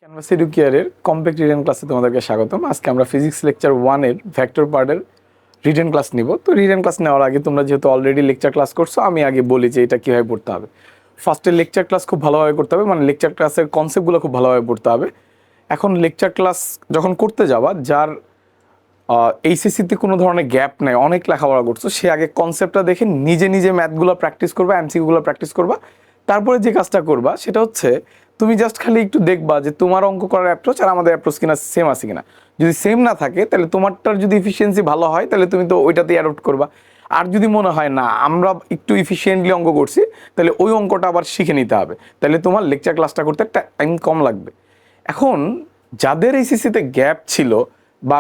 Canvas এডুকেয়ারের complex written ক্লাসে তোমাদেরকে স্বাগতম। আজকে আমরা ফিজিক্স লেকচার 1 এর ভেক্টর পার্টের রিটেন ক্লাস নিব। তো রিটেন ক্লাস নেওয়ার আগে তোমরা যেহেতু অলরেডি লেকচার ক্লাস করছো, আমি আগে বলি যে এটা কীভাবে পড়তে হবে। ফার্স্টে লেকচার ক্লাস খুব ভালোভাবে করতে হবে, মানে লেকচার ক্লাসের কনসেপ্টগুলো খুব ভালোভাবে পড়তে হবে। এখন লেকচার ক্লাস যখন করতে যাবা, যার এইচএসসিতে কোনো ধরনের গ্যাপ নেই, অনেক লেখাপড়া করছো, সে আগে কনসেপ্টটা দেখে নিজে নিজে ম্যাথগুলো প্র্যাকটিস করবা, এমসিকিউগুলো প্র্যাকটিস করবা। তারপরে যে কাজটা করবা সেটা হচ্ছে তুমি জাস্ট খালি একটু দেখবা যে তোমার অঙ্ক করার অ্যাপ্রোচ আর আমাদের অ্যাপ্রোচ কিনা সেম আছে কিনা। যদি সেম না থাকে তাহলে তোমারটার যদি ইফিসিয়েন্সি ভালো হয় তাহলে তুমি তো ওইটাতেই অ্যাডপ্ট করবা। আর যদি মনে হয় না আমরা একটু ইফিসিয়েন্টলি অঙ্ক করছি, তাহলে ওই অঙ্কটা আবার শিখে নিতে হবে, তাহলে তোমার লেকচার ক্লাসটা করতে টাইম কম লাগবে। এখন যাদের এইচএসসিতে গ্যাপ ছিল বা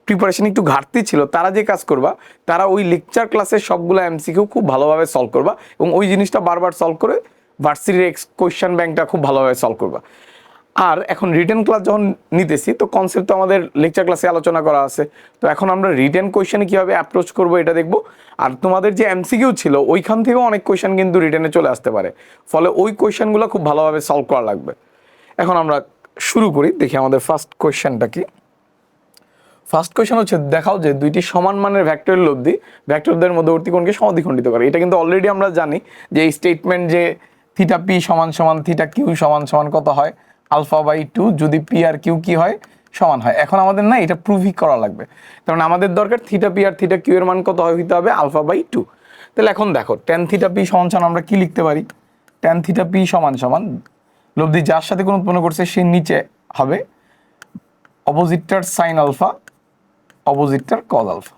প্রিপারেশন একটু ঘাটতি ছিল, তারা যে কাজ করবা, তারা ওই লেকচার ক্লাসের সবগুলো এমসিকিউ খুব ভালোভাবে সলভ করবা এবং ওই জিনিসটা বারবার সলভ করে ভার্সিটির কোয়েশ্চেন ব্যাংকটা খুব ভালোভাবে সলভ করবা। আর এখন রিটেন ক্লাস যখন নিতেছি, তো কনসেপ্ট তো আমাদের লেকচার ক্লাসে আলোচনা করা আছে। তো এখন আমরা রিটেন কোয়েশ্চেনে কীভাবে অ্যাপ্রোচ করবো এটা দেখবো। আর তোমাদের যে এমসিকিউ ছিল ওইখান থেকেও অনেক কোয়েশ্চেন কিন্তু রিটেনে চলে আসতে পারে, ফলে ওই কোয়েশ্চেনগুলো খুব ভালোভাবে সলভ করা লাগবে। এখন আমরা শুরু করি, দেখি আমাদের ফার্স্ট কোয়েশ্চেনটা কি। ফার্স্ট কোয়েশ্চেন হচ্ছে, দেখাও যে দুইটি সমান মানের ভেক্টরের লব্ধি ভেক্টরদের মধ্যবর্তী কোণকে সমদ্বিখণ্ডিত করে। এটা কিন্তু অলরেডি আমরা জানি যে এই স্টেটমেন্ট যে থিটা পি সমান সমান থিটা কিউ সমান সমান কত হয়, আলফা বাই 2 যদি পি আর কিউ কি হয় সমান হয়। এখন আমাদের না এটা প্রুভই করা লাগবে, কারণ আমাদের দরকার theta P R theta Q এর মান কত হইতে হবে, আলফা বাই 2। তাহলে এখন দেখো ট্যান থিটা পি সমান সমান আমরা কি লিখতে পারি, ট্যান থিটা পি সমান সমান লব্ধি যার সাথে কোণ উৎপন্ন করছে সে নিচে হবে অপোজিটটার সাইন আলফা, অপোজিটটার কজ আলফা।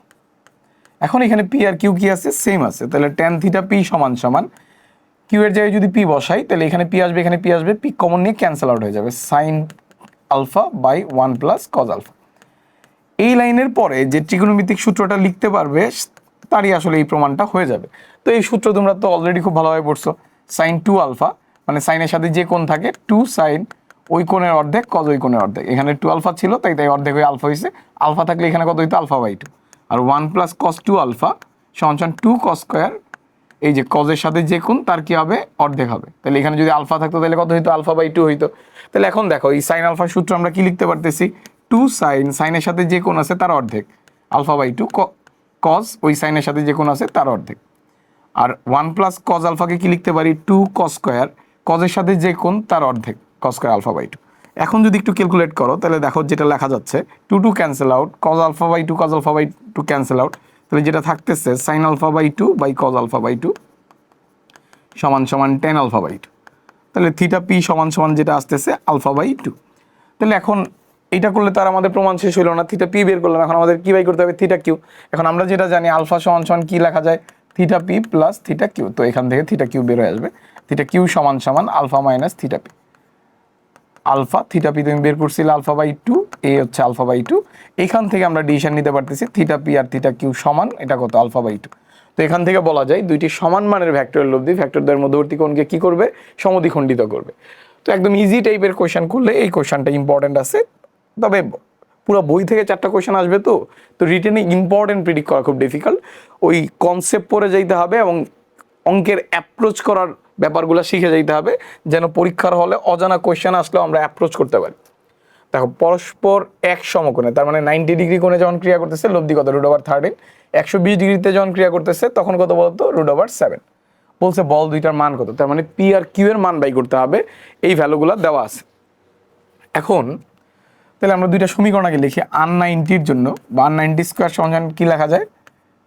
এখন এখানে পি আর কিউ কি আছে, সেম আছে, তাহলে ট্যান থিটা পি সমান সমান কিউ এর জায়গায় যদি পি বসাই তাহলে এখানে পি আসবে, এখানে পি আসবে, পি কমন নিয়ে ক্যান্সেল আউট হয়ে যাবে, sine alpha by 1 plus cos alpha. এই লাইনের পরে যে ত্রিকোণমিতিক সূত্রটা লিখতে পারবে তারই আসলে এই প্রমাণটা হয়ে যাবে। তো এই সূত্র তোমরা তো অলরেডি খুব ভালোভাবে পড়ছো, সাইন 2 আলফা মানে সাইনের সাথে যে কোণ থাকে 2 সাইন ওই কোণের অর্ধেক কজ ওই কোণের অর্ধেক। এখানে 2 আলফা ছিল তাই অর্ধেক হয়ে আলফা হয়েছে, আলফা থাকলে এখানে কত হইতো আলফা বাই 2, আর 1 প্লাস কস 2 আলফা সমান 2 কস স্কোয়ার, এই যে কজের সাথে যে কোণ তার কি হবে অর্ধেক হবে। তাহলে এখানে যদি আলফা থাকতো তাহলে কত হইতো আলফা বাই 2 হইতো। তাহলে এখন দেখো এই সাইন আলফার সূত্র আমরা কি লিখতে পারতেছি, 2 সাইন সাইনের সাথে যে কোণ আছে তার অর্ধেক আলফা বাই 2 কজ ওই সাইনের সাথে যে কোণ আছে তার অর্ধেক, আর 1 প্লাস কজ আলফাকে কি লিখতে পারি 2 কস স্কোয়ার কজের সাথে যে কোণ তার অর্ধেক কস স্কোয়ার আলফা বাই 2। এখন যদি একটু ক্যালকুলেট করো তাহলে দেখো যেটা লেখা যাচ্ছে 2 cancel out, cos alpha by 2 cos alpha by 2 cancel out, তাহলে যেটা থাকতেছে sine alpha by 2 by cos alpha by 2 সমান সমান টেন আলফা বাই 2। তাহলে থিটা পি সমান সমান যেটা আসতেছে আলফা বাই 2। তাহলে এখন এইটা করলে তার আমাদের প্রমাণ শেষ হলো না, থিটা পি বের করলাম, এখন আমাদের কি বাই করতে হবে থিটা কিউ। এখন আমরা যেটা জানি আলফা সমান সমান কি লেখা যায়, theta P plus theta Q, তো এখান থেকে থিটা কিউ বের হয়ে আসবে, থিটা কিউ সমান সমান alpha minus theta P. Alpha theta P তুমি বের করছিলে আলফা বাই 2, এ হচ্ছে আলফা বাই 2, এখান থেকে আমরা ডিসিশন নিতে পারতেছি theta P R theta Q সমান এটা কত আলফা বাই 2। তো এখান থেকে বলা যায় দুইটি সমান মানের ভেক্টরের লব্ধি ভেক্টরদের মধ্যবর্তী কোণকে কি করবে, সমদ্বিখণ্ডিত করবে। তো একদম ইজি টাইপের কোয়েশ্চেন করলে এই কোয়েশ্চেনটা ইম্পর্টেন্ট আছে, তবে পুরো বই থেকে 4টা কোয়েশ্চেন আসবে, তো রিটেনে ইম্পর্টেন্ট প্রিডিক্ট করা খুব ডিফিকাল্ট। ওই কনসেপ্ট পড়ে যাইতে হবে এবং অঙ্কের অ্যাপ্রোচ করার ব্যাপারগুলো শিখে যাইতে হবে, যেন পরীক্ষার হলে অজানা কোয়েশ্চেন আসলেও আমরা অ্যাপ্রোচ করতে পারি। দেখো পরস্পর এক সমকোণে, তার মানে 90 ডিগ্রি কোণে যখন ক্রিয়া করতেছে লব্ধি কত √13, 120 ডিগ্রিতে যখন ক্রিয়া করতেছে তখন কত বলতো √7। বলছে বল দুইটার মান কত, তার মানে পি আর কিউ এর মান বাই করতে হবে, এই ভ্যালুগুলো দেওয়া আছে। এখন তাহলে আমরা দুইটা সমীকরণ আগে লিখি, 190-র জন্য বা 190 স্কোয়ার সমান কি লেখা যায়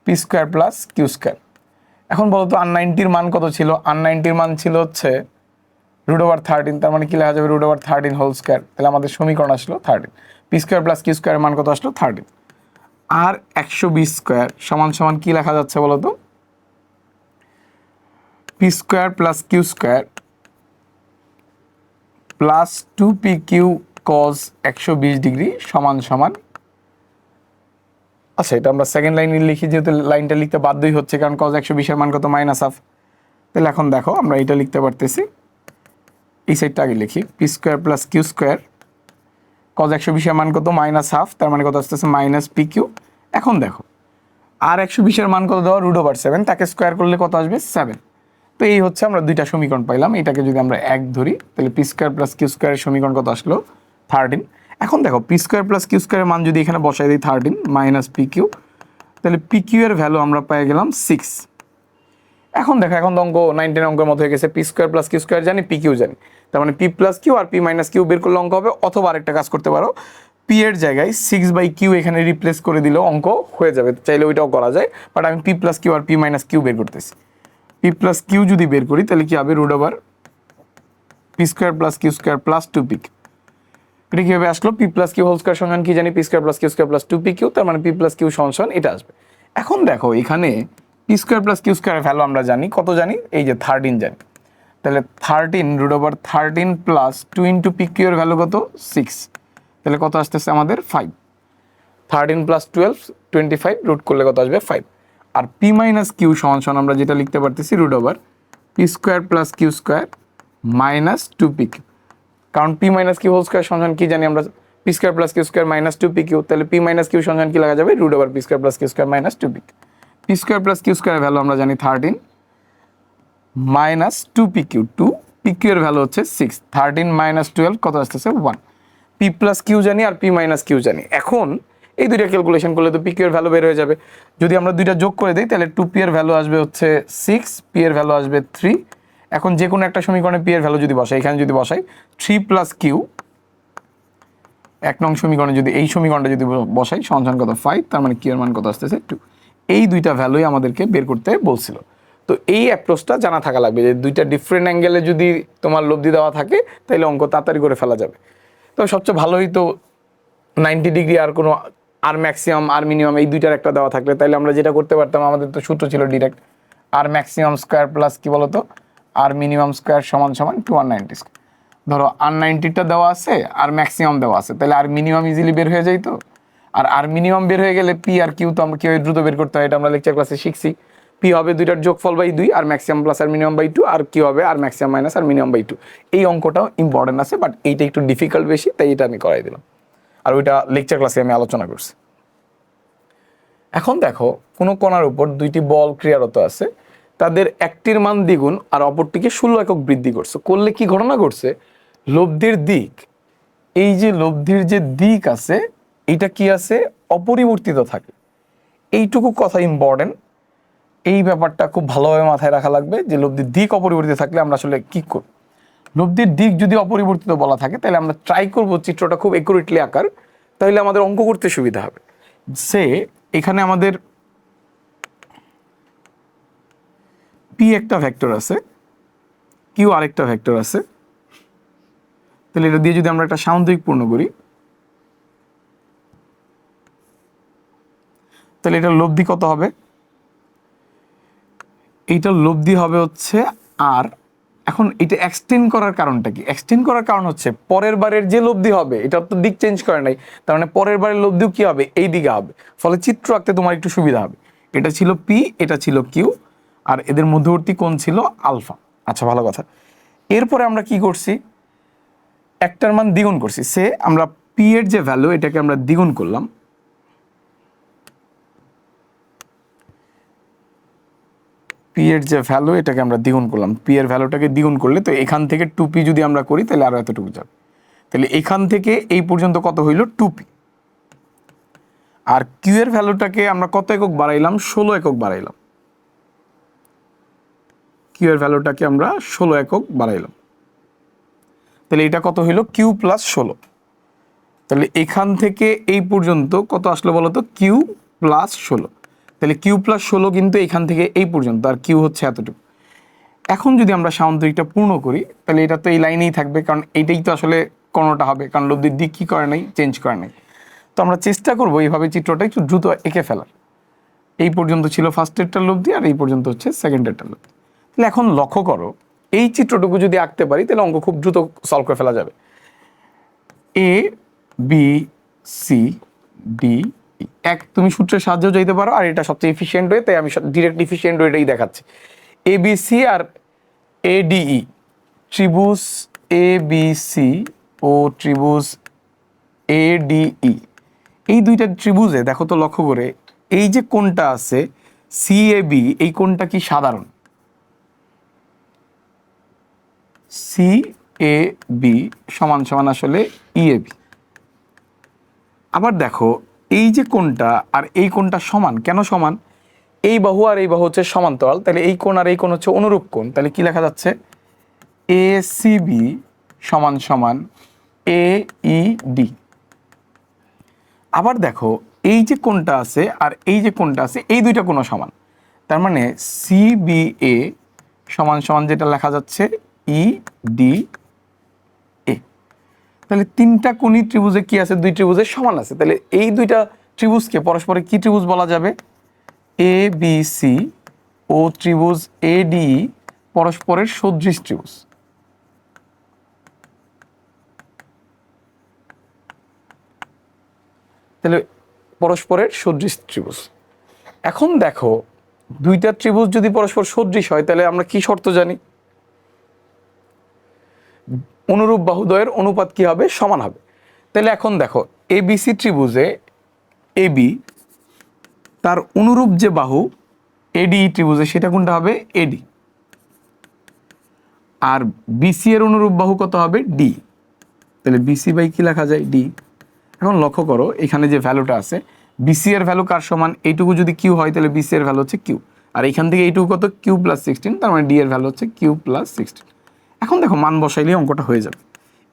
P square plus Q square. এখন বলতো 190-র মান কত ছিল, 190-র মান ছিল হচ্ছে √13, তার মানে কি লেখা যাবে √13 হোল স্কোয়ার। তাহলে আমাদের সমীকরণ আসলো 13, পি স্কোয়ার প্লাস কিউ স্কোয়ারের মান কত আসলো 13, আর 120 স্কোয়ার সমান সমান কি লেখা যাচ্ছে বলতো P square plus Q square plus 2pq cos 120 degree সমান সমান, আচ্ছা এটা আমরা সেকেন্ড লাইনে লিখি যেহেতু লাইনটা লিখতে বাধ্যই হচ্ছে, কারণ কজ 120-এর মান কত -1/2। তাহলে এখন দেখো আমরা এটা লিখতে পারতেছি, এই সাইডটা আগে লিখি, P square plus Q square cos 120-এর মান কত -1/2, তার মানে কত আসতেছে -pq। এখন দেখো আর 120-এর মান কত দেওয়া √7, তাকে স্কোয়ার করলে কত আসবে 7। তো এই হচ্ছে আমরা দুইটা সমীকরণ পাইলাম, এটাকে যদি আমরা 1 ধরি তাহলে পি স্কোয়ার প্লাস কিউ স্কোয়ারের সমীকরণ কত আসলো 13। এখন দেখো পি স্কোয়ার প্লাস কিউ স্কোয়ারের মান যদি এখানে বসাই দিই 13 মাইনাস পি কিউ, তাহলে পি কিউ এর ভ্যালু আমরা পেয়ে গেলাম 6। এখন দেখো এখন তো অঙ্ক 19 অঙ্কের মতো হয়ে গেছে, P square plus Q square জানি, পি কিউ জানি, তার মানে পি প্লাস কিউ আর পি মাইনাস কিউ বের করলে অঙ্ক হবে। অথবা আরেকটা কাজ করতে পারো, পি এর জায়গায় 6/কিউ এখানে রিপ্লেস করে দিলেও অঙ্ক হয়ে যাবে, চাইলে ওইটাও করা যায়। বাট আমি পি প্লাস কিউ আর পি মাইনাস কিউ বের করতেছি। পি প্লাস কিউ যদি বের করি তাহলে কি হবে, root over P square plus Q square plus 2p। এটা কীভাবে আসলো, P plus Q whole square সমান কি জানি, P square plus Q square plus 2p Q, তার মানে পি প্লাস কিউ সমান এটা আসবে। এখন দেখো এখানে পি স্কোয়ার প্লাস কিউ স্কোয়ারের ভ্যালু আমরা জানি, কত জানি, এই যে 13 জানি। তাহলে 13 root over 13 plus 2 into P Q এর ভ্যালু কত, 6। তাহলে কত আসতেছে আমাদের 5। 13 প্লাস 12 25, রুট করলে কত আসবে 5। আর পি মাইনাস কিউ সমান আমরা যেটা লিখতে পারতেছি root over P square plus Q square minus 2p Q. কারণ P minus Q whole square সমান কি জানি আমরা, P square plus Q square minus 2p Q. তাহলে পি মাইনাস কিউ সমান কি লাগা যাবে, root over P square plus Q square minus 2p Q. P square plus Q স্কোয়ারের ভ্যালু আমরা জানি 13 মাইনাস 2p কিউ, 2 পি কিউ এর ভ্যালু হচ্ছে 6। 13 মাইনাস 12 কত আসতেছে 1। পি প্লাস কিউ জানি আর পি মাইনাস কিউ জানি। এখন এই দুইটা ক্যালকুলেশন করলে তো পি কিউ এর ভ্যালু বের হয়ে যাবে। যদি আমরা দুইটা যোগ করে দিই তাহলে 2p এর ভ্যালু আসবে হচ্ছে 6, পি এর ভ্যালু আসবে 3। এখন যে কোনো একটা সমীকরণে পি এর ভ্যালু যদি বসাই, এখানে যদি বসাই 3 প্লাস কিউ, 1 নং সমীকরণে যদি এই সমীকরণটা যদি বসাই সমান কত 5, তার মানে কিউ এর মান কত আসতেছে 2। এই দুইটা ভ্যালুই আমাদেরকে বের করতে বলছিল। তো এই অ্যাপ্রোচটা জানা থাকা লাগবে, যে দুইটা ডিফারেন্ট অ্যাঙ্গেলে যদি তোমার লব্ধি দেওয়া থাকে তাহলে অঙ্ক তাড়াতাড়ি করে ফেলা যাবে। তো সবচেয়ে ভালোই তো 90 ডিগ্রি আর কোনো আর ম্যাক্সিমাম আর মিনিমাম এই দুইটার একটা দেওয়া থাকলে তাহলে আমরা যেটা করতে পারতাম, আমাদের তো সূত্র ছিল ডিরেক্ট আর ম্যাক্সিমাম স্কোয়ার প্লাস কি বলতো আর মিনিমাম স্কোয়ার সমান 290 স্কোয়ার। ধরো আর 90টা দেওয়া আছে আর ম্যাক্সিমাম দেওয়া আছে, তাহলে আর মিনিমাম ইজিলি বের হয়ে যাইতো। আর মিনিমাম বের হয়ে গেলে পি আর কিউ তো আমরা কীভাবে দ্রুত বের করতে হয় এটা আমরা লেকচার ক্লাসে শিখছি। পি হবে দুইটার যোগফল by 2 R maximum plus R minimum by 2, আর কি হবে R maximum minus R minimum by 2। এই অঙ্কটাও ইম্পর্টেন্ট আছে, বাট এইটা একটু ডিফিকাল্ট বেশি, তাই এটা আমি করাই দিলাম। আর ওইটা লেকচার ক্লাসে আমি আলোচনা করছি। এখন দেখো কোনো কোণার উপর দুইটি বল ক্রিয়ারত আছে, তাদের একটির মান দ্বিগুণ আর অপরটিকে 16 একক বৃদ্ধি করছে। করলে কি ঘটনা ঘটছে, লব্ধির দিক, এই যে লব্ধির যে দিক আছে এইটা কি আছে, অপরিবর্তিত থাকে। এইটুকু কথা ইম্পর্টেন্ট, এই ব্যাপারটা খুব ভালোভাবে মাথায় রাখা লাগবে যে লব্ধির দিক অপরিবর্তিত থাকলে আমরা আসলে কি করব। লব্ধির দিক যদি অপরিবর্তিত বলা থাকে তাহলে আমরা ট্রাই করব চিত্রটা খুব একুরেটলি আঁকার, তাহলে আমাদের অঙ্ক করতে সুবিধা হবে। সে এখানে আমাদের পি একটা ভেক্টর আছে, কিউ আরেকটা ভেক্টর আছে, তাহলে এটা দিয়ে যদি আমরা একটা সামন্তরিক পূর্ণ করি তাহলে এটার লব্ধি কত হবে, এইটার লব্ধি হবে হচ্ছে আর। এখন এটা এক্সটেন্ড করার কারণটা কি, এক্সটেন্ড করার কারণ হচ্ছে পরের বারের যে লব্ধি হবে এটা তো দিক চেঞ্জ করে নাই, তার মানে পরের বারের লব্ধিও কি হবে, এই দিকে হবে, ফলে চিত্র আঁকতে তোমার একটু সুবিধা হবে। এটা ছিল পি, এটা ছিল কিউ, আর এদের মধ্যবর্তী কোণ ছিল আলফা। আচ্ছা ভালো কথা। এরপরে আমরা কি করছি, একটার মান দ্বিগুণ করছি। সে আমরা পি এর যে ভ্যালু এটাকে আমরা দ্বিগুণ করলাম, পি এর যে ভ্যালু এটাকে আমরা দ্বিগুণ করলাম, পি এর ভ্যালুটাকে দ্বিগুণ করলে তো এখান থেকে 2p যদি আমরা করি তাহলে আরো এতটুকু যাবে। তাহলে এখান থেকে এই পর্যন্ত কত হইল 2p। আর কিউ এর ভ্যালুটাকে আমরা কত একক বাড়াইলাম, 16 একক বাড়াইলাম। কিউ এর ভ্যালুটাকে আমরা 16 একক বাড়াইলাম। তাহলে এটা কত হইল কিউ প্লাস 16। তাহলে এখান থেকে এই পর্যন্ত কত আসলো বলতো, কিউ প্লাস 16। তাহলে কিউ প্লাস 16 কিন্তু এখান থেকে এই পর্যন্ত, আর কিউ হচ্ছে এতটুকু। এখন যদি আমরা সামান্তরিকটা পূর্ণ করি তাহলে এটা তো এই লাইনেই থাকবে, কারণ এইটাই তো আসলে কোণটা হবে, কারণ লব্ধির দিক কী করে নাই, চেঞ্জ করে নাই। তো আমরা চেষ্টা করবো এইভাবে চিত্রটা একটু দ্রুত এঁকে ফেলার। এই পর্যন্ত ছিল ফার্স্টেরটার লব্ধি আর এই পর্যন্ত হচ্ছে সেকেন্ডেরটার লব্ধি। তাহলে এখন লক্ষ্য করো, এই চিত্রটুকু যদি আঁকতে পারি তাহলে অঙ্ক খুব দ্রুত সলভ করে ফেলা যাবে। এ বি সি ডি, এক তুমি সূত্রের সাহায্যেও যাইতে পারো, আর এটা সবচেয়ে এফিসিয়েন্ট ওয়ে, তাই আমি ডিরেক্ট এফিসিয়েন্ট ওয়েটাই দেখাচ্ছি। A B C R A DE, ত্রিভুজ এ বি সি ও ত্রিভুজ এ ডিই, এই দুইটা ত্রিভুজে দেখো তো লক্ষ্য করে এই যে কোণটা আছে সি এ বি, এই কোণটা কি সাধারণ, সি এ বি সমান সমান আসলে ই এ বি। আবার দেখো এই যে কোণটা আর এই কোণটা সমান, কেন সমান? এই বাহু আর এই বাহু হচ্ছে সমান্তরাল, তাহলে এই কোণ আর এই কোণ হচ্ছে অনুরূপ কোণ, তাহলে কি লেখা যাচ্ছে? এ সি বি সমান সমান এ ই ডি। আবার দেখো এই যে কোণটা আছে আর এই যে কোণটা আছে, এই দুইটা কোণ সমান, তার মানে সি বি এ সমান সমান যেটা লেখা যাচ্ছে ই ডি এ। তাহলে তিনটা কোণী ত্রিভুজে কি আছে? দুই ত্রিভুজের সমান আছে। তাহলে এই দুইটা ত্রিভুজকে পরস্পরের কি ত্রিভুজ বলা যাবে? এ বি সি ও ত্রিভুজ এ ডি পরস্পরের সদৃশ ত্রিভুজ। তাহলে পরস্পরের সদৃশ ত্রিভুজ। এখন দেখো দুইটা ত্রিভুজ যদি পরস্পর সদৃশ হয় তাহলে আমরা কি শর্ত জানি? অনুরূপ বাহুদ্বয়ের অনুপাত কি হবে? সমান হবে। তাহলে এখন দেখো এবিসি ত্রিভুজে এবি তার অনুরূপ যে বাহু এডি ত্রিভুজে সেটা কোনটা হবে? এডি। আর বিসি এর অনুরূপ বাহু কত হবে? ডি। তাহলে বিসি বাই কি লেখা যায়? ডি। এখন লক্ষ্য করো এখানে যে ভ্যালুটা আছে, বিসি এর ভ্যালু কার সমান? এইটুকু যদি কিউ হয় তাহলে বিসি এর ভ্যালু হচ্ছে কিউ, আর এখান থেকে এইটুকু কত? কিউ প্লাস 16, তার মানে ডি এর ভ্যালু হচ্ছে কিউ প্লাস 16। এখন দেখো মান বসাইলে অঙ্কটা হয়ে যাবে।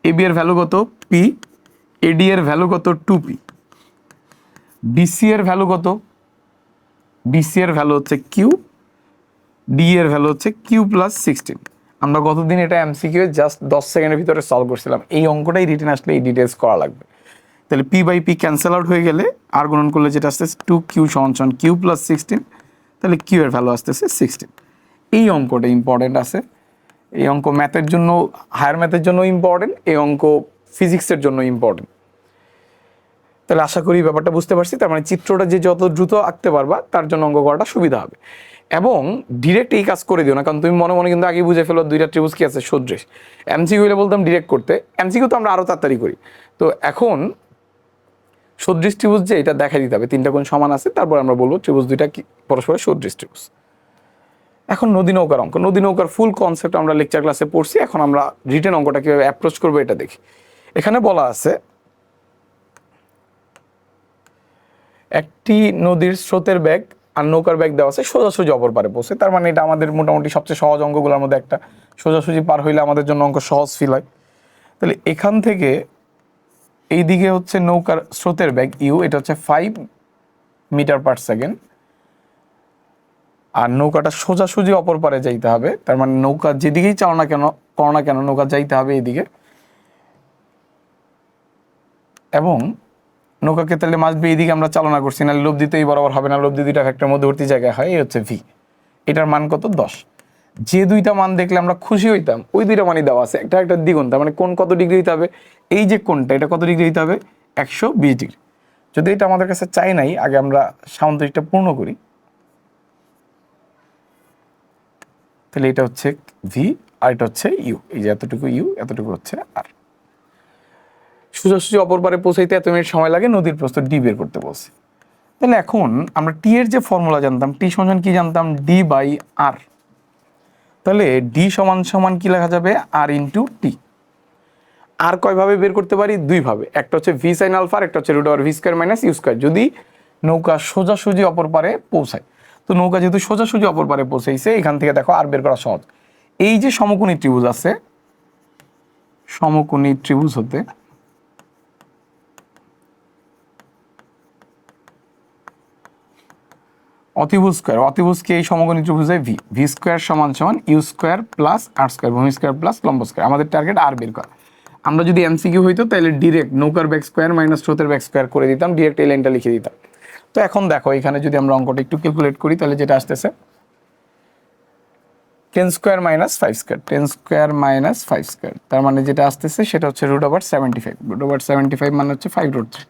এবি এর ভ্যালু কত? পি। এডি এর ভ্যালু কত? 2p। বিসি এর ভ্যালু কত? বিসি এর ভ্যালু হচ্ছে কিউ, ডি এর ভ্যালু হচ্ছে কিউ প্লাস 16। আমরা গতদিন এটা এমসিকিউ জাস্ট 10 সেকেন্ডের ভিতরে সলভ করছিলাম। এই অঙ্কটাই রিটেন আসলে এই ডিটেলস করা লাগবে। তাহলে P by P cancel out হয়ে গেলে আর গুণন করলে যেটা আসতেছে 2q সমান সমান কিউ প্লাস 16, তাহলে কিউ এর ভ্যালু আসতেছে 16। এই অঙ্কটা ইম্পর্টেন্ট আছে। এই অঙ্ক ম্যাথের জন্য, হায়ার ম্যাথের জন্য ইম্পর্টেন্ট, এই অঙ্ক ফিজিক্সের জন্য ইম্পর্টেন্ট। তাহলে আশা করি ব্যাপারটা বুঝতে পারছি। তার মানে চিত্রটা যে যত দ্রুত আঁকতে পারবা তার জন্য অঙ্ক করাটা সুবিধা হবে। এবং ডিরেক্ট এই কাজ করে দিও না, কারণ তুমি মনে মনে কিন্তু আগে বুঝে ফেলো দুইটা ত্রিভুজ কি আছে সদৃশ। এমসিকিউ হলে বলতাম ডিরেক্ট করতে, এমসিকিউ তো আমরা আরও তাড়াতাড়ি করি। তো এখন সদৃশ ত্রিভুজ যে এটা দেখা দিতে হবে, তিনটা কোণ সমান আছে, তারপর আমরা বলবো ত্রিভুজ দুইটা কি পরস্পরের সদৃশ ত্রিভুজ। এখন নদী নৌকার অঙ্ক, নদী নৌকার ফুল কনসেপ্ট আমরা লেকচার ক্লাসে পড়ছি। এখন আমরা রিটেন অঙ্কটা কীভাবে অ্যাপ্রোচ করবো এটা দেখি। এখানে বলা আছে একটি নদীর স্রোতের বেগ আর নৌকার বেগ দেওয়া আছে সোজাসুজি অপর পারে পৌঁছে। তার মানে এটা আমাদের মোটামুটি সবচেয়ে সহজ অঙ্কগুলোর মধ্যে একটা। সোজাসুজি পার হইলে আমাদের জন্য অঙ্ক সহজ ফিল হয়। তাহলে এখান থেকে এই দিকে হচ্ছে নৌকার স্রোতের বেগ ইউ, এটা হচ্ছে 5 মিটার পার সেকেন্ড, আর নৌকাটা সোজাসুজি অপর পারে যাইতে হবে। তার মানে নৌকা যেদিকেই চাও না কেন, করো না কেন, নৌকা যাইতে হবে এইদিকে। এবং নৌকাকে তাহলে মাসবে এইদিকে আমরা চালনা করছি, না লব্ধি তো এই বরাবর হবে না, লব্ধি দুইটা ফ্যাক্টর মধ্যবর্তী জায়গায় হয়, এই হচ্ছে ভি। এটার মান কত? 10। যে দুইটা মান দেখলে আমরা খুশি হইতাম ওই দুইটা মানই দেওয়া আছে, একটা একটা দ্বিগুণ। তার মানে কোন কত ডিগ্রি হইতে হবে? এই যে কোনটা এটা কত ডিগ্রি হইতে হবে? 120 ডিগ্রি। যদি এটা আমাদের কাছে চাই নাই, আগে আমরা সামান্তরিকটা পূর্ণ করি। তাহলে এটা হচ্ছে ভি আর এটা হচ্ছে ইউ, এই যে এতটুকু ইউ, এতটুকু হচ্ছে আর। সোজাসুজি অপর পারে পৌঁছাইতে এত মিনিট সময় লাগে, নদীর প্রস্থ ডি বের করতে বলছি। তাহলে এখন আমরা টি এর যে ফর্মুলা জানতাম, টি সমান কি জানতাম? ডি বাই আর। তাহলে ডি সমান সমান কি লেখা যাবে? আর ইন্টু টি। আর কয়ভাবে বের করতে পারি? দুইভাবে। একটা হচ্ছে ভি সাইন আলফা, একটা হচ্ছে root over V square minus U square, যদি নৌকা সোজাসুজি অপর পারে পৌঁছায়। তো নৌকা যেহেতু সোজাসুজি অপর পারে পৌঁছাইছে, এখান থেকে দেখো আর বের করা সহজ। এই যে সমকোণী ত্রিভুজ আছে, সমকোণী ত্রিভুজ হতে অতিভুজ স্কয়ার, অতিভুজকে এই সমকোণী ত্রিভুজে ভি, ভি স্কয়ার সমান সমান U square plus R square, ভূমি স্কয়ার প্লাস লম্ব স্কয়ার। আমাদের টার্গেট আর বের করা। আমরা যদি এমসিকিউ হইতো তাহলে ডিরেক্ট নৌকার ব্যাক স্কয়ার মাইনাস স্রোতের ব্যাক স্কয়ার করে দিতাম, ডিরেক্ট এই লাইনটা লিখে দিতাম। তো এখন দেখো এখানে যদি আমরা অঙ্কটা একটু ক্যালকুলেট করি তাহলে যেটা আসতেছে 10 square minus 5 square, 10 square minus 5 square, তার মানে যেটা আসতেছে সেটা হচ্ছে রুট ওভার 75। রুট ওভার 75 মানে হচ্ছে 5√3।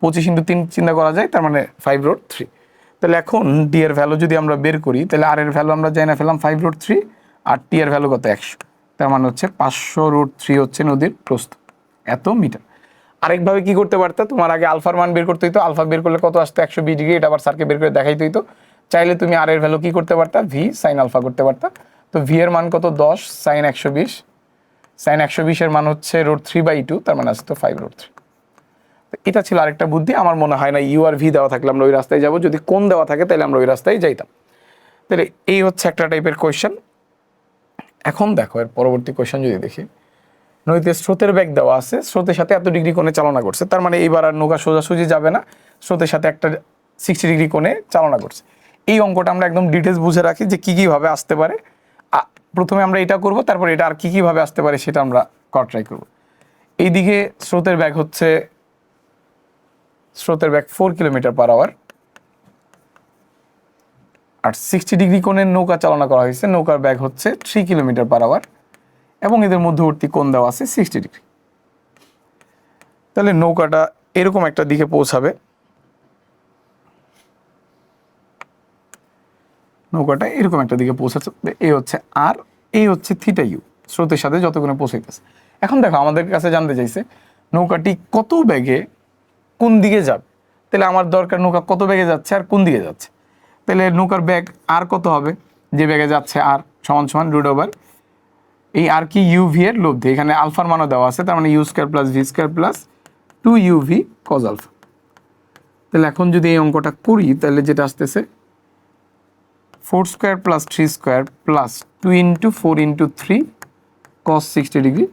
25 ইন্টু 3 চিন্তা করা যায়, তার মানে 5√3। তাহলে এখন ডি এর ভ্যালু যদি আমরা বের করি তাহলে আর এর ভ্যালু আমরা জানা ফেলাম 5√3, আর টি এর ভ্যালু কত? 100। তার মানে হচ্ছে 500√3 হচ্ছে নদীর প্রস্থ, এত মিটার। আরেকভাবে কি করতে পারতা? তোমার আগে আলফার মান বের করতে হইতো, আলফা বের করলে কত আসতো? 120 ডিগ্রি। এটা আবার স্যারকে বের করে দেখাইতে হইতো। চাইলে তুমি আর এর ভ্যালু কি করতে পারতা? ভি সাইন আলফা করতে পারতা। তো ভি এর মান কত? 10 সাইন 120, সাইন 120 এর মান হচ্ছে √3/2, তার মানে আসতো 5√3। এটা ছিল আরেকটা বুদ্ধি। আমার মনে হয় না ইউ আর ভি দেওয়া থাকলে আমরা ওই রাস্তায় যাব, যদি কোন দেওয়া থাকে তাহলে আমরা ওই রাস্তায় যাইতাম। তাহলে এই হচ্ছে একটা টাইপের কোয়েশ্চেন। এখন দেখো এর পরবর্তী কোয়েশ্চেন যদি দেখি, নদীতে স্রোতের বেগ দেওয়া আছে, স্রোতের সাথে এত ডিগ্রি কোণে চালনা করছে, তার মানে এইবার আর নৌকা সোজাসুজি যাবে না, স্রোতের সাথে একটা 60 ডিগ্রি কোণে চালনা করছে। এই অঙ্কটা আমরা একদম ডিটেলস বুঝে রাখি যে কী কীভাবে আসতে পারে। প্রথমে আমরা এটা করব, তারপর এটা আর কী কীভাবে আসতে পারে সেটা আমরা ট্রাই করব। এইদিকে স্রোতের বেগ হচ্ছে 4 কিলোমিটার পার আওয়ার, আর 60 ডিগ্রি কোণের নৌকা চালনা করা হয়েছে, নৌকার বেগ হচ্ছে 3 কিলোমিটার পার আওয়ার, এবং এদের মধ্যবর্তী কোণ দেওয়া আছে 60 ডিগ্রি। তাহলে নৌকাটা এরকম একটা দিকে পৌঁছাবে, নৌকাটা এরকম একটা দিকে পৌঁছাচ্ছে, এই হচ্ছে আর, এই হচ্ছে থিটা ইউ, স্রোতের সাথে যত কোণে পৌঁছাইতেছে। এখন দেখো আমাদের কাছে জানতে চাইছে নৌকাটি কত বেগে কোন দিকে যাবে। তাহলে আমার দরকার নৌকা কত বেগে যাচ্ছে আর কোন দিকে যাচ্ছে। তাহলে নৌকার বেগ আর কত হবে, যে বেগে যাচ্ছে আর সমান সমান রুট ওভার এই আর কি ইউ ভি এর লব্ধি, এখানে আলফার মানও দেওয়া আছে, তার মানে U square plus V square plus 2 U V cos alpha. তাহলে এখন যদি এই অঙ্কটা করি তাহলে যেটা আসতেছে 4 square plus 3 square plus 2 into 4 into 3 কস 60 ডিগ্রি।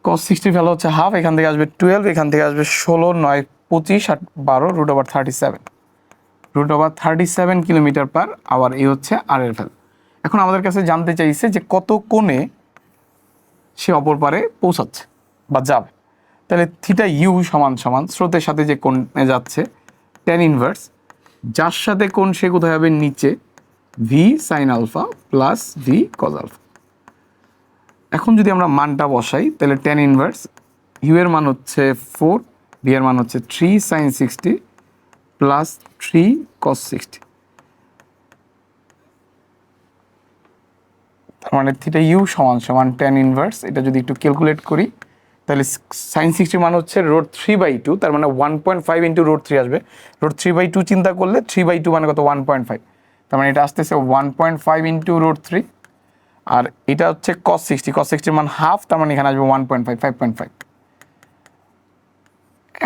কস 60 ভ্যালু হচ্ছে হাফ, এখান থেকে আসবে 12, এখান থেকে আসবে 16, 9, 25 আর 12 root over 37 kilometre per hour. এই হচ্ছে আর এর ভ্যালু। এখন আমাদের কাছে জানতে চাইছে যে কত কোণে সে অপর পারে পৌঁছাচ্ছে বা যাবে। তাহলে থিটা ইউ সমান সমান স্রোতের সাথে যে কোণে যাচ্ছে tan ইনভার্স, যার সাথে কোণ সে কোথায় হবে নিচে, V sine alpha plus V cos alpha. এখন যদি আমরা মানটা বসাই তাহলে tan ইনভার্স ইউ এর মান হচ্ছে 4, ভি এর মান হচ্ছে 3 সাইন 60 প্লাস 3 কস 60। তার মানে থিটা ইউ সমান সমান tan ইনভার্স, এটা যদি একটু ক্যালকুলেট করি তাহলে সাইন 60 মান হচ্ছে রোড 3/2, তার মানে 1.5 ইন্টু রোড 3 আসবে। রোড 3/2 চিন্তা করলে 3/2 মানে কত 1.5, তার মানে এটা আসতেছে 1.5 ইন্টু রোড 3, আর এটা হচ্ছে cos 60 মান হাফ, তার মানে এখানে আসবে 1.5, 5.5।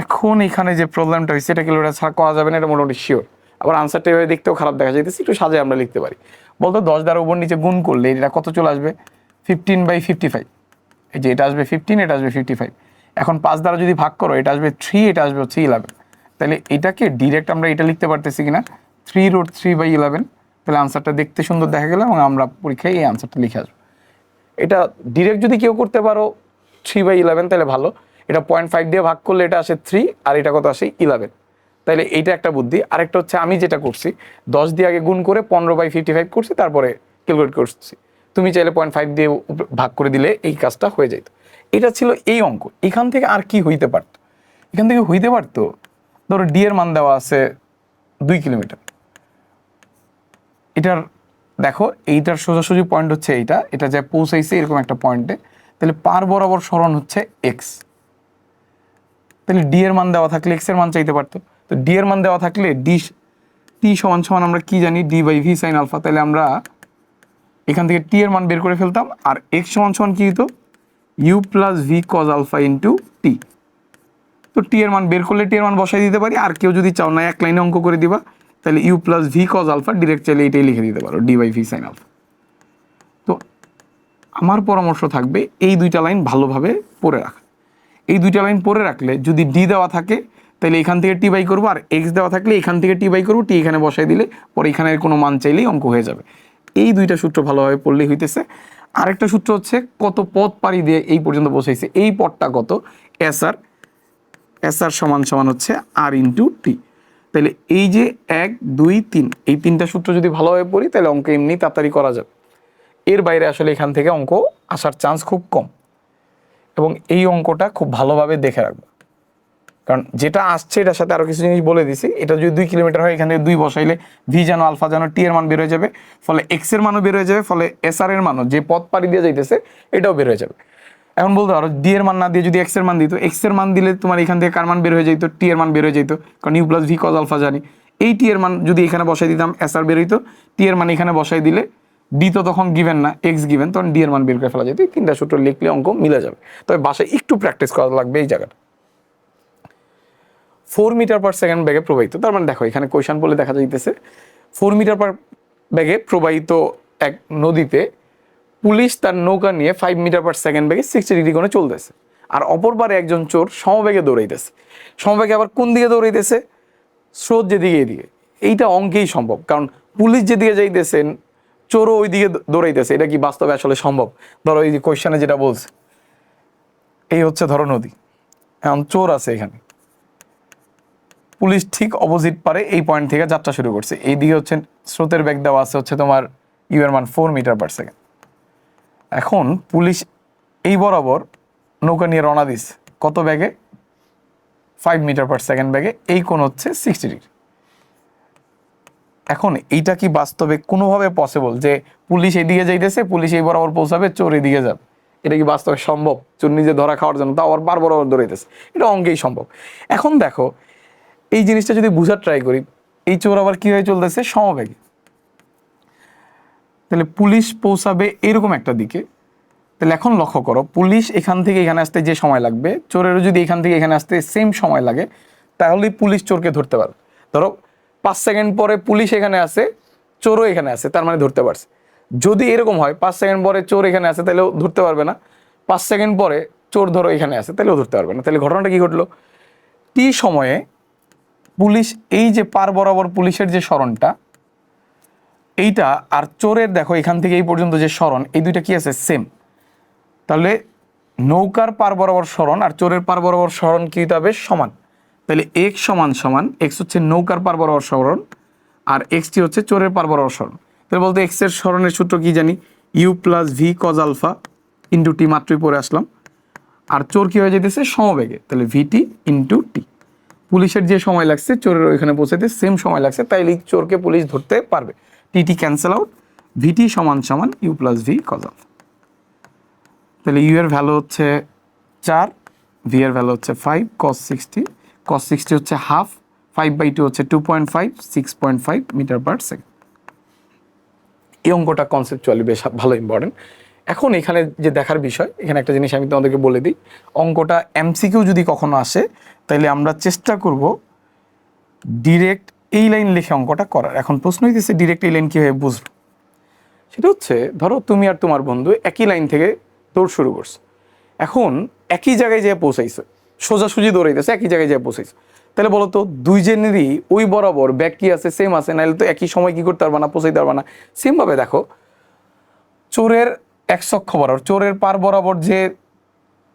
এখন এখানে যে প্রবলেমটা হয়েছে এটা ক্যালকুলেটর ছাড়া করা যাবে না, এটা মোটামুটি শিওর। আবার আনসারটা এভাবে দেখতেও খারাপ দেখা যাইতেছে, একটু সাজে আমরা লিখতে পারি। বলতো 10 দ্বারা উপর নিচে গুণ করলে এটা কত চলে আসবে 15/55। এই যে এটা আসবে 15, এটা আসবে 55। এখন 5 দ্বারা যদি ভাগ করো এটা আসবে 3, এটা আসবে হচ্ছে 11। তাহলে এটাকে ডিরেক্ট আমরা এটা লিখতে পারতেছি কিনা 3√3/11। তাহলে আনসারটা দেখতে সুন্দর দেখা গেল এবং আমরা পরীক্ষায় এই আনসারটা লিখে আসবো। এটা ডিরেক্ট যদি কেউ করতে পারো 3/11 তাহলে ভালো। এটা 0.5 দিয়ে ভাগ করলে এটা আসে 3, আর এটা কত আসে 11। তাহলে এইটা একটা বুদ্ধি। আরেকটা হচ্ছে আমি যেটা করছি 10 দিয়ে আগে গুণ করে 15/55 করছি, তারপরে ক্যালকুলেট করছি। তুমি চাইলে 0.5 দিয়ে ভাগ করে দিলে এই কাজটা হয়ে যেত। এটা ছিল এই অঙ্ক। এখান থেকে আর কি হইতে পারতো, এখান থেকে হইতে পারতো ধরো ডি এর মান দেওয়া আছে 2 কিলোমিটার। এটার দেখো এইটার সোজাসুজি পয়েন্ট হচ্ছে এইটা, এটা যা পৌঁছাইছে এরকম একটা পয়েন্টে, তাহলে পার বরাবর সরণ হচ্ছে এক্স। তাহলে ডি এর মান দেওয়া থাকলে এক্স এর মান চাইতে পারতো। তো ডি এর মান দেওয়া থাকলে টি সমান সমান আমরা কি জানি d/v সাইন আলফা। তাহলে আমরা এখান থেকে টি এর মান বের করে ফেলতাম, আর এক্স সমান সমান কি হতো U plus V cos alpha into T. তো টি এর মান বের করলে টি এর মান বসাই দিতে পারি, আর কেউ যদি চাও না এক লাইনে অঙ্ক করে দিবা তাহলে U plus V cos alpha direct চাইলে এটাই লিখে দিতে পারো d/v সাইন আলফা। তো আমার পরামর্শ থাকবে এই দুইটা লাইন ভালোভাবে পড়ে রাখা। এই দুইটা লাইন পড়ে রাখলে যদি ডি দেওয়া থাকে তাহলে এখান থেকে টি বাই করবো, আর এক্স দেওয়া থাকলে এখান থেকে টি বাই করবো, টি এখানে বসাই দিলে পরে এখানের কোনো মান চাইলেই অঙ্ক হয়ে যাবে। এই দুইটা সূত্র ভালোভাবে পড়লেই হইতেছে। আরেকটা সূত্র হচ্ছে কত পথ পাড়ি দিয়ে এই পর্যন্ত বসাইছে, এই পথটা কত এস আর সমান সমান হচ্ছে আর ইন্টু টি। তাহলে এই যে 1, 2, 3 এই তিনটা সূত্র যদি ভালোভাবে পড়ি তাহলে অঙ্ক এমনি তাড়াতাড়ি করা যাবে। এর বাইরে আসলে এখান থেকে অঙ্ক আসার চান্স খুব কম, এবং এই অঙ্কটা খুব ভালোভাবে দেখে রাখবো, কারণ যেটা আসছে এটার সাথে আরও কিছু জিনিস বলে দিছি। এটা যদি 2 কিলোমিটার হয় এখান থেকে 2 বসাইলে ভি জানো আলফা জানো টি এর মান বের হয়ে যাবে, ফলে এক্স এর মানও বের হয়ে যাবে, ফলে এস আর এর মানও যে পথ পাড়ি দিয়ে যাইতেছে এটাও বের হয়ে যাবে। এখন বলতে পারো ডি এর মান না দিয়ে যদি এক্স এর মান দিত, এক্স এর মান দিলে তোমার এখান থেকে কার মান বের হয়ে যেত টি এর মান বের হয়ে যেত, কারণ U plus V cos alpha জানি। এই টি এর মান যদি এখানে বসাই দিতাম এস আর বের হইতো, টি এর মান এখানে বসাই দিলে ডি তো তখন গিভেন না এক্স গিভেন, তখন ডি এর মান বের করে ফেলা যেত। এই তিনটা সূত্র লিখলে অঙ্ক মিলে যাবে, তবে বাসায় একটু প্র্যাকটিস করা লাগবে এই জায়গাটা। 4 মিটার/সেকেন্ড বেগে প্রবাহিত। তার মানে দেখো এখানে কোয়েশন বলে দেখা যাইতেছে 4 মিটার পার বেগে প্রবাহিত এক নদীতে পুলিশ তার নৌকা নিয়ে 5 মিটার/সেকেন্ড বেগে 60 ডিগ্রি কোণে চলতেছে, আর অপর পারে একজন চোর সমবেগে দৌড়াইতেছে। সমবেগে আবার কোন দিকে দৌড়াইতেছে? স্রোত যেদিকে এদিকে। এইটা অঙ্কেই সম্ভব, কারণ পুলিশ যেদিকে যাইতেছেন চোরও ওই দিকে দৌড়াইতেছে। এটা কি বাস্তবে আসলে সম্ভব? ধরো এই যে কোয়েশ্চনে যেটা বলছে, এই হচ্ছে ধরো নদী, এখন চোর আছে এখানে, পুলিশ ঠিক অপোজিট পারে এই পয়েন্ট থেকে যাত্রা শুরু করছে। এইদিকে হচ্ছে স্রোতের বেগ দেওয়া আছে হচ্ছে তোমার ইউ এর মান 4 মিটার/সেকেন্ড। এখন পুলিশ এই বরাবর নৌকা নিয়ে রওনা দিচ্ছে কত বেগে? 5 মিটার/সেকেন্ড বেগে। এই কোণ হচ্ছে 60 ডিগ্রি। এখন এইটা কি বাস্তবে কোনোভাবে পসিবল যে পুলিশ এইদিকে যাইতেছে, পুলিশ এই বরাবর পৌঁছাবে, চোর এদিকে যাবে? এটা কি বাস্তবে সম্ভব? চোর নিজে ধরা খাওয়ার জন্য তাও আবার বরাবর দৌড়াইতেছে, এটা অঙ্কেই সম্ভব। এখন দেখো এই জিনিসটা যদি বুঝার ট্রাই করি, এই চোর আবার কি হয়ে চলতেছে? সমবেগে। তাহলে পুলিশ পৌঁছাবে এরকম একটা দিকে। তাহলে এখন লক্ষ্য করো, পুলিশ এখান থেকে এখানে আসতে যে সময় লাগবে, চোরেরও যদি এখান থেকে এখানে আসতে সেম সময় লাগে, তাহলেই পুলিশ চোরকে ধরতে পারবে। ধরো 5 সেকেন্ড পরে পুলিশ এখানে আসে, চোরও এখানে আসে, তার মানে ধরতে পারছে। যদি এরকম হয় 5 সেকেন্ড পরে চোর এখানে আসে, তাহলেও ধরতে পারবে না। 5 সেকেন্ড পরে চোর ধরো এখানে আসে, তাহলেও ধরতে পারবে না। তাহলে ঘটনাটা কি ঘটলো? টি সময়ে পুলিশ এই যে পার বরাবর পুলিশের যে সরণটা, এইটা আর চোরের দেখো এখান থেকে এই পর্যন্ত যে সরণ, এই দুইটা কি আছে? সেম। তাহলে নৌকার পার বরাবর সরণ আর চোরের পার বরাবর সরণ কি হতে হবে? সমান। তাহলে এক্স সমান সমান, এক্স হচ্ছে নৌকার পার বরাবর সরণ আর এক্সটি হচ্ছে চোরের পার বরাবর সরণ। তাহলে বলতে এক্স এর সরণের সূত্র কি জানি? U plus V cos alpha into T, মাত্রই পড়ে আসলাম। আর চোর কি হয়ে যেতেছে? সমবেগে, তাহলে ভিটি ইন্টু টি। পুলিশের যে সময় লাগছে চোরের ওইখানে পৌঁছাতে সেম সময় লাগছে, তাইলে চোরকে পুলিশ ধরতে পারবে। টি ক্যান্সেল আউট, ভিটি সমান সমান U plus V cos alpha. তাহলে ইউ এর ভ্যালু হচ্ছে 4, ভি এর ভ্যালু হচ্ছে 5, cos 60 হচ্ছে হাফ, 5/2 হচ্ছে 2.5, 6.5 মিটার/সেকেন্ড। এই অঙ্কটা কনসেপচুয়ালি বেশ ভালো ইম্পর্টেন্ট। এখন এখানে যে দেখার বিষয়, এখানে একটা জিনিস আমি তোমাদেরকে বলে দিই, অঙ্কটা এমসিকিউ যদি কখনো আসে, তাহলে আমরা চেষ্টা করব ডিরেক্ট এই লাইন লিখে অঙ্কটা করার। এখন প্রশ্ন হইতেছে ডিরেক্ট এই লাইন কীভাবে বুঝবো? সেটা হচ্ছে ধরো তুমি আর তোমার বন্ধু একই লাইন থেকে দৌড় শুরু করছো, এখন একই জায়গায় যেয়ে পৌঁছাইছো, সোজাসুজি দৌড়াইতেছে, একই জায়গায় যেয়ে পৌঁছাইছো। তাহলে বলো তো দুইজনেরই ওই বরাবর ব্যাগ কি আছে? সেম আছে, নাহলে তো একই সময় কি করতে পারবা না, পৌঁছাইতে পারবা না। সেমভাবে দেখো চোরের এক অক্ষ বরাবর, চোরের পার বরাবর যে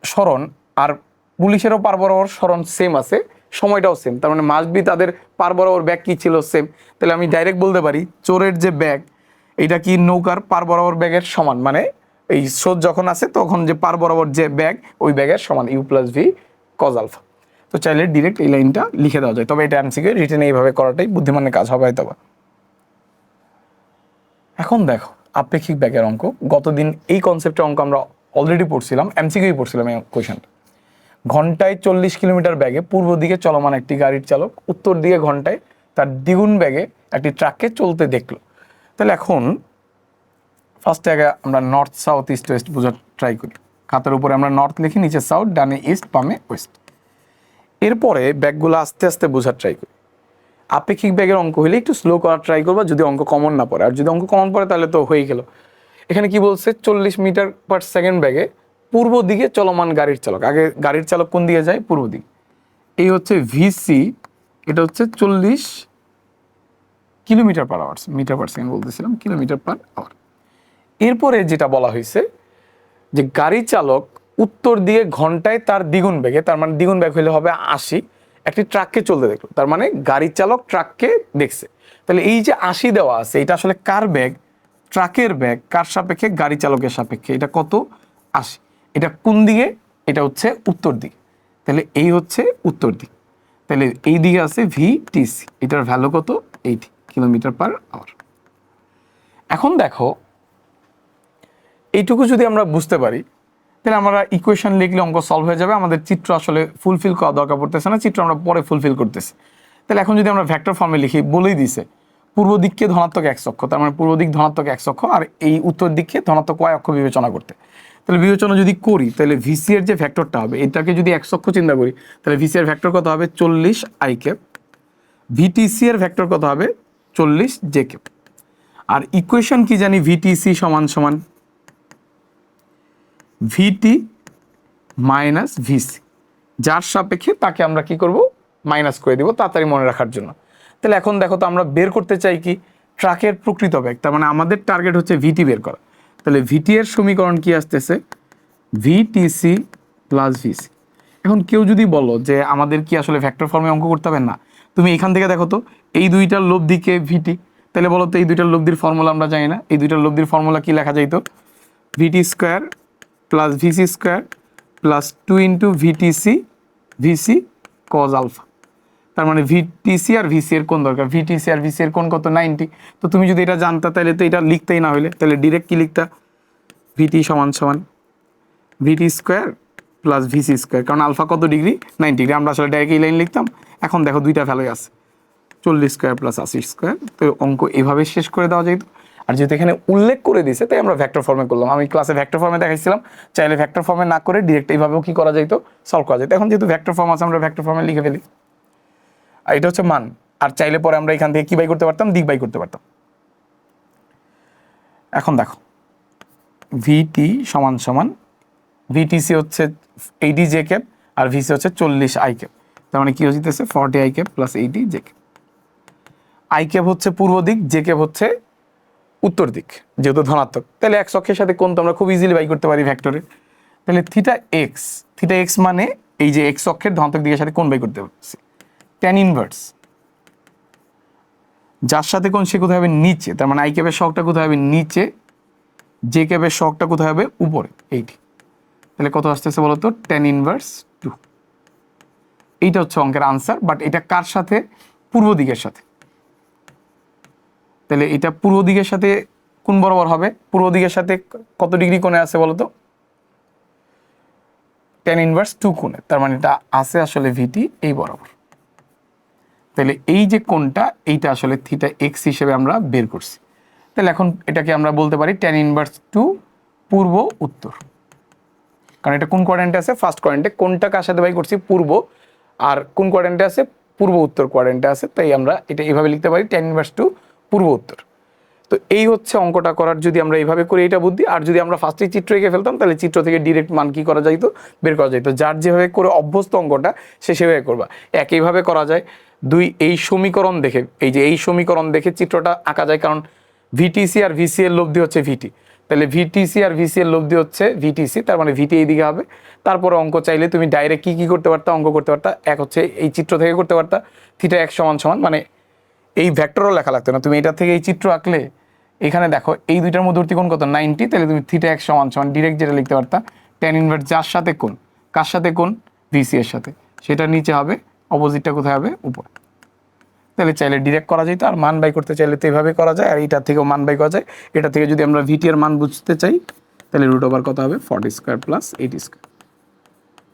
সরণ আর পুলিশেরও পার বরাবর সরণ সেম আছে, সময়টাও সেম, তার মানে মাস্ট বি তাদের পার বরাবর ব্যাগ কি ছিল? সেম। তাহলে আমি ডাইরেক্ট বলতে পারি চোরের যে ব্যাগ, এটা কি নৌকার পার বরাবর ব্যাগের সমান, মানে এই স্রোত যখন আছে তখন যে পার বরাবর যে ব্যাগ, ওই ব্যাগের সমান U plus V cos alpha. তো চাইলে ডিরেক্ট এই লাইনটা লিখে দেওয়া যায়, তবে এটা এমসিকিউ রিটেনে এইভাবে করাটাই বুদ্ধিমানের কাজ হবে হয়তো। এখন দেখো আপেক্ষিক ব্যাগের অঙ্ক, গতদিন এই কনসেপ্টের অঙ্ক আমরা অলরেডি পড়ছিলাম, এমসিকিউ পড়ছিলাম এই কোয়েশনটা। ঘন্টায় 40 কিলোমিটার ব্যাগে পূর্ব দিকে চলমান একটি গাড়ির চালক উত্তর দিকে ঘন্টায় তার দ্বিগুণ ব্যাগে একটি ট্রাককে চলতে দেখলো। তাহলে এখন ফার্স্টে আগে আমরা নর্থ সাউথ ইস্ট ওয়েস্ট বোঝার ট্রাই করি। খাতার উপরে আমরা নর্থ লিখি, নিচে সাউথ, ডানে ইস্ট, বামে ওয়েস্ট। এরপরে ব্যাগগুলো আস্তে আস্তে বোঝার ট্রাই করি। আপেক্ষিক ব্যাগের অঙ্ক হলে একটু স্লো করার ট্রাই করবা, যদি অঙ্ক কমন না পড়ে। আর যদি অঙ্ক কমন পড়ে তাহলে তো হয়ে গেল। এখানে কি বলছে? 40 মিটার/সেকেন্ড ব্যাগে পূর্ব দিকে চলমান গাড়ির চালক। আগে গাড়ির চালক কোন দিকে যায়? পূর্ব দিকে। এই হচ্ছে ভিসি, এটা হচ্ছে 40 কিলোমিটার/আওয়ার, মিটার/সেকেন্ড বলতেছিলাম, কিলোমিটার/আওয়ার। এরপরে যেটা বলা হয়েছে যে গাড়ি চালক উত্তর দিকে ঘন্টায় তার দ্বিগুণ বেগে, তার মানে দ্বিগুণ বেগ হলে হবে 80, একটি ট্রাককে চলতে দেখলো। তার মানে গাড়ি চালক ট্রাককে দেখছে। তাহলে এই যে 80 দেওয়া আছে, এটা আসলে কার ব্যাগ? ট্রাকের ব্যাগ। কার সাপেক্ষে? গাড়ি চালকের সাপেক্ষে। এটা কত? 80। এটা কোন দিকে? এটা হচ্ছে উত্তর দিকে। তাহলে এই হচ্ছে উত্তর দিক। তাহলে এই দিকে আছে ভিটিসি, এটার ভ্যালু কত? 80 কিলোমিটার/আওয়ার। এখন দেখো এইটুকু যদি আমরা বুঝতে পারি, তাহলে আমরা ইকুয়েশন লিখলে অঙ্ক সলভ হয়ে যাবে। আমাদের চিত্র আসলে ফুলফিল করা দরকার পড়তেছে না, চিত্র আমরা পরে ফুলফিল করতেছি। তাহলে এখন যদি আমরা ভেক্টর ফর্মে লিখি, বলেই দিছে পূর্ব দিককে ধনাত্মক x অক্ষ, তার মানে পূর্ব দিক ধনাত্মক x অক্ষ, আর এই উত্তর দিককে ধনাত্মক y অক্ষ বিবেচনা করতে। তাহলে বিবেচনা যদি করি তাহলে ভিসি এর যে ভেক্টরটা হবে এটাকে যদি x অক্ষ চিন্তা করি তাহলে ভিসি এর ভেক্টর কত হবে 40 i ক্যাপ, ভিটিসি এর ভেক্টর কত হবে 40 j ক্যাপ। আর ইকুয়েশন কি জানি ভিটিসি সমান সমান ভিটি মাইনাস ভিসি, যার সাপেক্ষে তাকে আমরা কি করব মাইনাস করে দিব তাড়াতাড়ি মনে রাখার জন্য। তাহলে এখন দেখো তো আমরা বের করতে চাই কি ট্রাকের প্রকৃত বেগ, তার মানে আমাদের টার্গেট হচ্ছে ভিটি বের করা। তাহলে ভিটি এর সমীকরণ কি আসতেছে ভিটিসি প্লাস ভিসি। এখন কেউ যদি বলো যে আমাদের কি আসলে ভেক্টর ফর্মে অঙ্ক করতে হবে, না তুমি এখান থেকে দেখো তো এই দুইটার লব্ধিকে ভিটি, তাহলে বলো তো এই দুইটার লব্ধির ফর্মুলা আমরা জানি না, এই দুইটার লব্ধির ফর্মুলা কি লেখা যাইতো VT square plus VC square plus 2 into VTC VC cos alpha. তার মানে ভিটিসি আর ভিসি এর কোণ দরকার, ভিটিসি আর ভিসি এর কোণ কত 90। তো তুমি যদি এটা জানতা তাহলে তো এটা লিখতেই না হলে, তাহলে ডিরেক্ট কি লিখতা ভিটি সমান সমান ভিটি স্কোয়ার প্লাস ভিসি স্কোয়ার, কারণ আলফা কত ডিগ্রি 90 ডিগ্রি, আমরা আসলে ডাইরেক্ট এই লাইন লিখতাম। এখন দেখো দুইটা ভ্যালু আছে 40 স্কোয়ার প্লাস 80 স্কোয়ার, তো অঙ্ক এভাবে শেষ করে দেওয়া যেত। আর যেহেতু এখানে উল্লেখ করে দিয়েছে তাই আমরা ভেক্টর ফর্মে করলাম, আমি ক্লাসে ভেক্টর ফর্মে দেখাইছিলাম, চাইলে ভেক্টর ফর্মে না করে ডিরেক্ট এইভাবেও কি করা যেত সলভ করা যেত। এখন যেহেতু ভেক্টর ফর্ম আছে আমরা ভেক্টর ফর্মে লিখে ফেলি, আর এটা হচ্ছে মান, আর চাইলে পরে আমরা এখান থেকে কি বাই করতে পারতাম দিক বাই করতে পারতাম। এখন দেখো ভিটি সমান সমান ভিটিসি হচ্ছে 80 জে ক্যাপ আর ভিসি হচ্ছে 40 আই ক্যাপ, তার মানে কি হচ্ছে 40 I cap plus 80 J cap. I cap হচ্ছে পূর্ব দিক, জে ক্যাপ হচ্ছে উত্তর দিক, যেহেতু ধনাত্মক তাহলে এক্স অক্ষের সাথে কোণ তো আমরা খুব ইজিলি বাই করতে পারি ভেক্টরে। তাহলে থিটা এক্স মানে এই যে এক্স অক্ষের ধনাত্মক দিকের সাথে কোণ বাই করতে পারছি tan ইনভার্স, যার সাথে কোণ সে কোথায় হবে নিচে, তার মানে আই ক্যাপের সহগটা কোথায় হবে নিচে, জে ক্যাপের সহগটা কোথায় হবে উপরে এইটি। তাহলে কত আসতেছে বলো তো tan ইনভার্স 2। এইটা হচ্ছে অঙ্কের আনসার, বাট এটা কার সাথে পূর্ব দিকের সাথে, তাহলে এটা পূর্ব দিকের সাথে কোন বরাবর হবে, পূর্ব দিকের সাথে কত ডিগ্রি কোণে আছে বলো তো tan ইনভার্স 2 কোণে, তার মানে এটা আছে আসলে ভিটি এই বরাবর। তাহলে এই যে কোণটা এইটা আসলে থিটা এক্স হিসেবে আমরা বের করছি। তাহলে এখন এটাকে আমরা বলতে পারি tan ইনভার্স 2 পূর্ব উত্তর, কারণ এটা কোন কোয়াড্রেন্টে আছে ফার্স্ট কোয়াড্রেন্টে, কোনটা কার সাথে বাই করছি পূর্ব, আর কোন কোয়াড্রেন্টে আছে পূর্ব উত্তর কোয়াড্রেন্টে আছে, তাই আমরা এটা এইভাবে লিখতে পারি tan ইনভার্স 2 পূর্ব উত্তর। তো এই হচ্ছে অঙ্কটা করার, যদি আমরা এইভাবে করি এটা বুদ্ধি, আর যদি আমরা ফার্স্টেই চিত্র এঁকে ফেলতাম তাহলে চিত্র থেকে ডিরেক্ট মান কি করা যাইতো বের করা যাইতো। যার যেভাবে করে অভ্যস্ত অঙ্কটা সে সেভাবে করবা, একইভাবে করা যায়। এই সমীকরণ দেখে, এই যে এই সমীকরণ দেখে চিত্রটা আঁকা যায়, কারণ ভিটিসি আর ভিসি এর লব্ধি হচ্ছে ভিটি, তাহলে ভিটিসি আর ভিসি এর লব্ধি হচ্ছে ভিটিসি, তার মানে ভিটি এইদিকে হবে। তারপরে অঙ্ক চাইলে তুমি ডাইরেক্ট কি করতে পারতা অঙ্ক করতে পারতা, এক হচ্ছে এই চিত্র থেকে করতে পারতা থিটা এক সমান সমান, মানে এই ভেক্টরও লেখা লাগতো না, তুমি এটা থেকে এই চিত্র আঁকলে এখানে দেখো এই দুইটার মধ্যবর্তী কোণ কত 90, তাহলে তুমি থিটা এক সমান সমান ডিরেক্ট যেটা লিখতে পারতা tan ইনভার্স যার সাথে কোণ, কার সাথে কোণ ভিসি এর সাথে, সেটা নিচে হবে, অপোজিটটা কোথায় হবে উপরে। তাহলে চাইলে ডিরেক্ট করা যেত, আর মান বাই করতে চাইলে তো এইভাবে করা যায়, আর এইটার থেকেও মান বাই করা যায়। এটা থেকে যদি আমরা ভিটি এর মান বুঝতে চাই তাহলে রুট ওভার কত হবে 40 স্কোয়ার প্লাস 80 স্কোয়ার।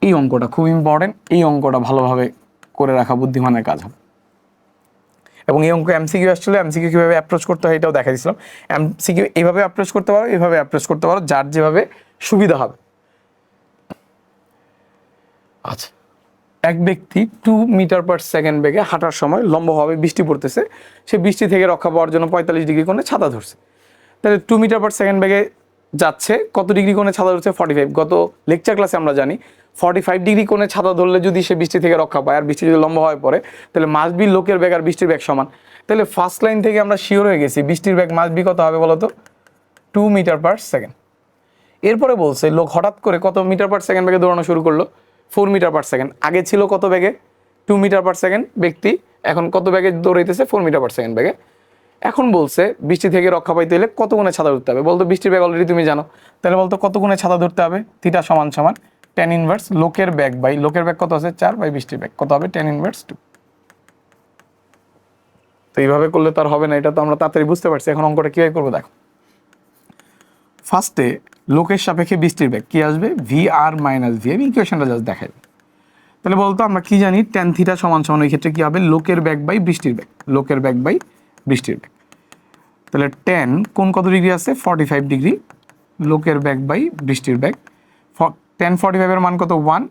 এই অঙ্কটা খুব ইম্পর্টেন্ট, এই অঙ্কটা ভালোভাবে করে রাখা বুদ্ধিমানের কাজ হবে। এবং এই অঙ্ক এমসিকিউ আসলে এমসিকিউ কীভাবে অ্যাপ্রোচ করতে হয় এটাও দেখা দিয়েছিলাম। এমসিকিউ এইভাবে অ্যাপ্রোচ করতে পারো, এইভাবে অ্যাপ্রোচ করতে পারো, যার যেভাবে সুবিধা হবে। আচ্ছা, এক ব্যক্তি 2 মিটার পার সেকেন্ড বেগে হাঁটার সময় লম্বভাবে বৃষ্টি পড়তেছে, সে বৃষ্টি থেকে রক্ষা পাওয়ার জন্য 45 ডিগ্রি কোণে ছাতা ধরছে। তাহলে 2 মিটার পার সেকেন্ড বেগে যাচ্ছে, কত ডিগ্রি কোণে ছাতা ধরছে 45। গত লেকচার ক্লাসে আমরা জানি 45 ডিগ্রি কোণে ছাতা ধরলে যদি সে বৃষ্টি থেকে রক্ষা পায়, আর বৃষ্টি যদি লম্বা হয়ে পড়ে তাহলে মাস্ট বি লোকের বেগ আর বৃষ্টির বেগ সমান। তাহলে ফার্স্ট লাইন থেকে আমরা শিওর হয়ে গেছি বৃষ্টির বেগ মাস্ট বি কত হবে বলতো 2 মিটার পার সেকেন্ড। এরপরে বলছে লোক হঠাৎ করে কত মিটার পার সেকেন্ড বেগে দৌড়ানো শুরু করলো 4 মিটার পার সেকেন্ড। আগে ছিল কত বেগে 2 মিটার পার সেকেন্ড ব্যক্তি, এখন কত বেগে দৌড়াইতেছে 4 মিটার পার সেকেন্ড বেগে। এখন বলছে বৃষ্টি থেকে রক্ষা পাইতে হলে কত গুণে ছাতা ধরতে হবে, বলতো বৃষ্টির ব্যাগ অলরেডি তুমি জানো, তাহলে বলতো কত গুণে ছাতা ধরতে হবে, থিটা সমান সমান tan ইনভার্স লোকের ব্যাগ বাই লোকের ব্যাগ কত আছে 4 বাই বৃষ্টির ব্যাগ কত হবে tan ইনভার্স 2। তো এইভাবে করলে তো আর হবে না, এটা তো আমরা তাড়াতাড়ি বুঝতে পারছি। এখন অঙ্কটা কীভাবে করবো দেখো, ফার্স্টে লোকের সাপেক্ষে বৃষ্টির ব্যাগ কি আসবে ভি আর মাইনাস ভি, আমি ইকুয়েশনটা জাস্ট দেখাই। তাহলে বলতো আমরা কি জানি tan থিটা সমান সমান ওই ক্ষেত্রে কি হবে লোকের ব্যাগ বাই বৃষ্টির ব্যাগ, লোকের ব্যাগ বাই বৃষ্টির ব্যাগ। তাহলে tan কোন কত ডিগ্রি আছে 45 ডিগ্রি লোকের ব্যাগ বাই বৃষ্টির ব্যাগ। 1045 এর মান কত 1,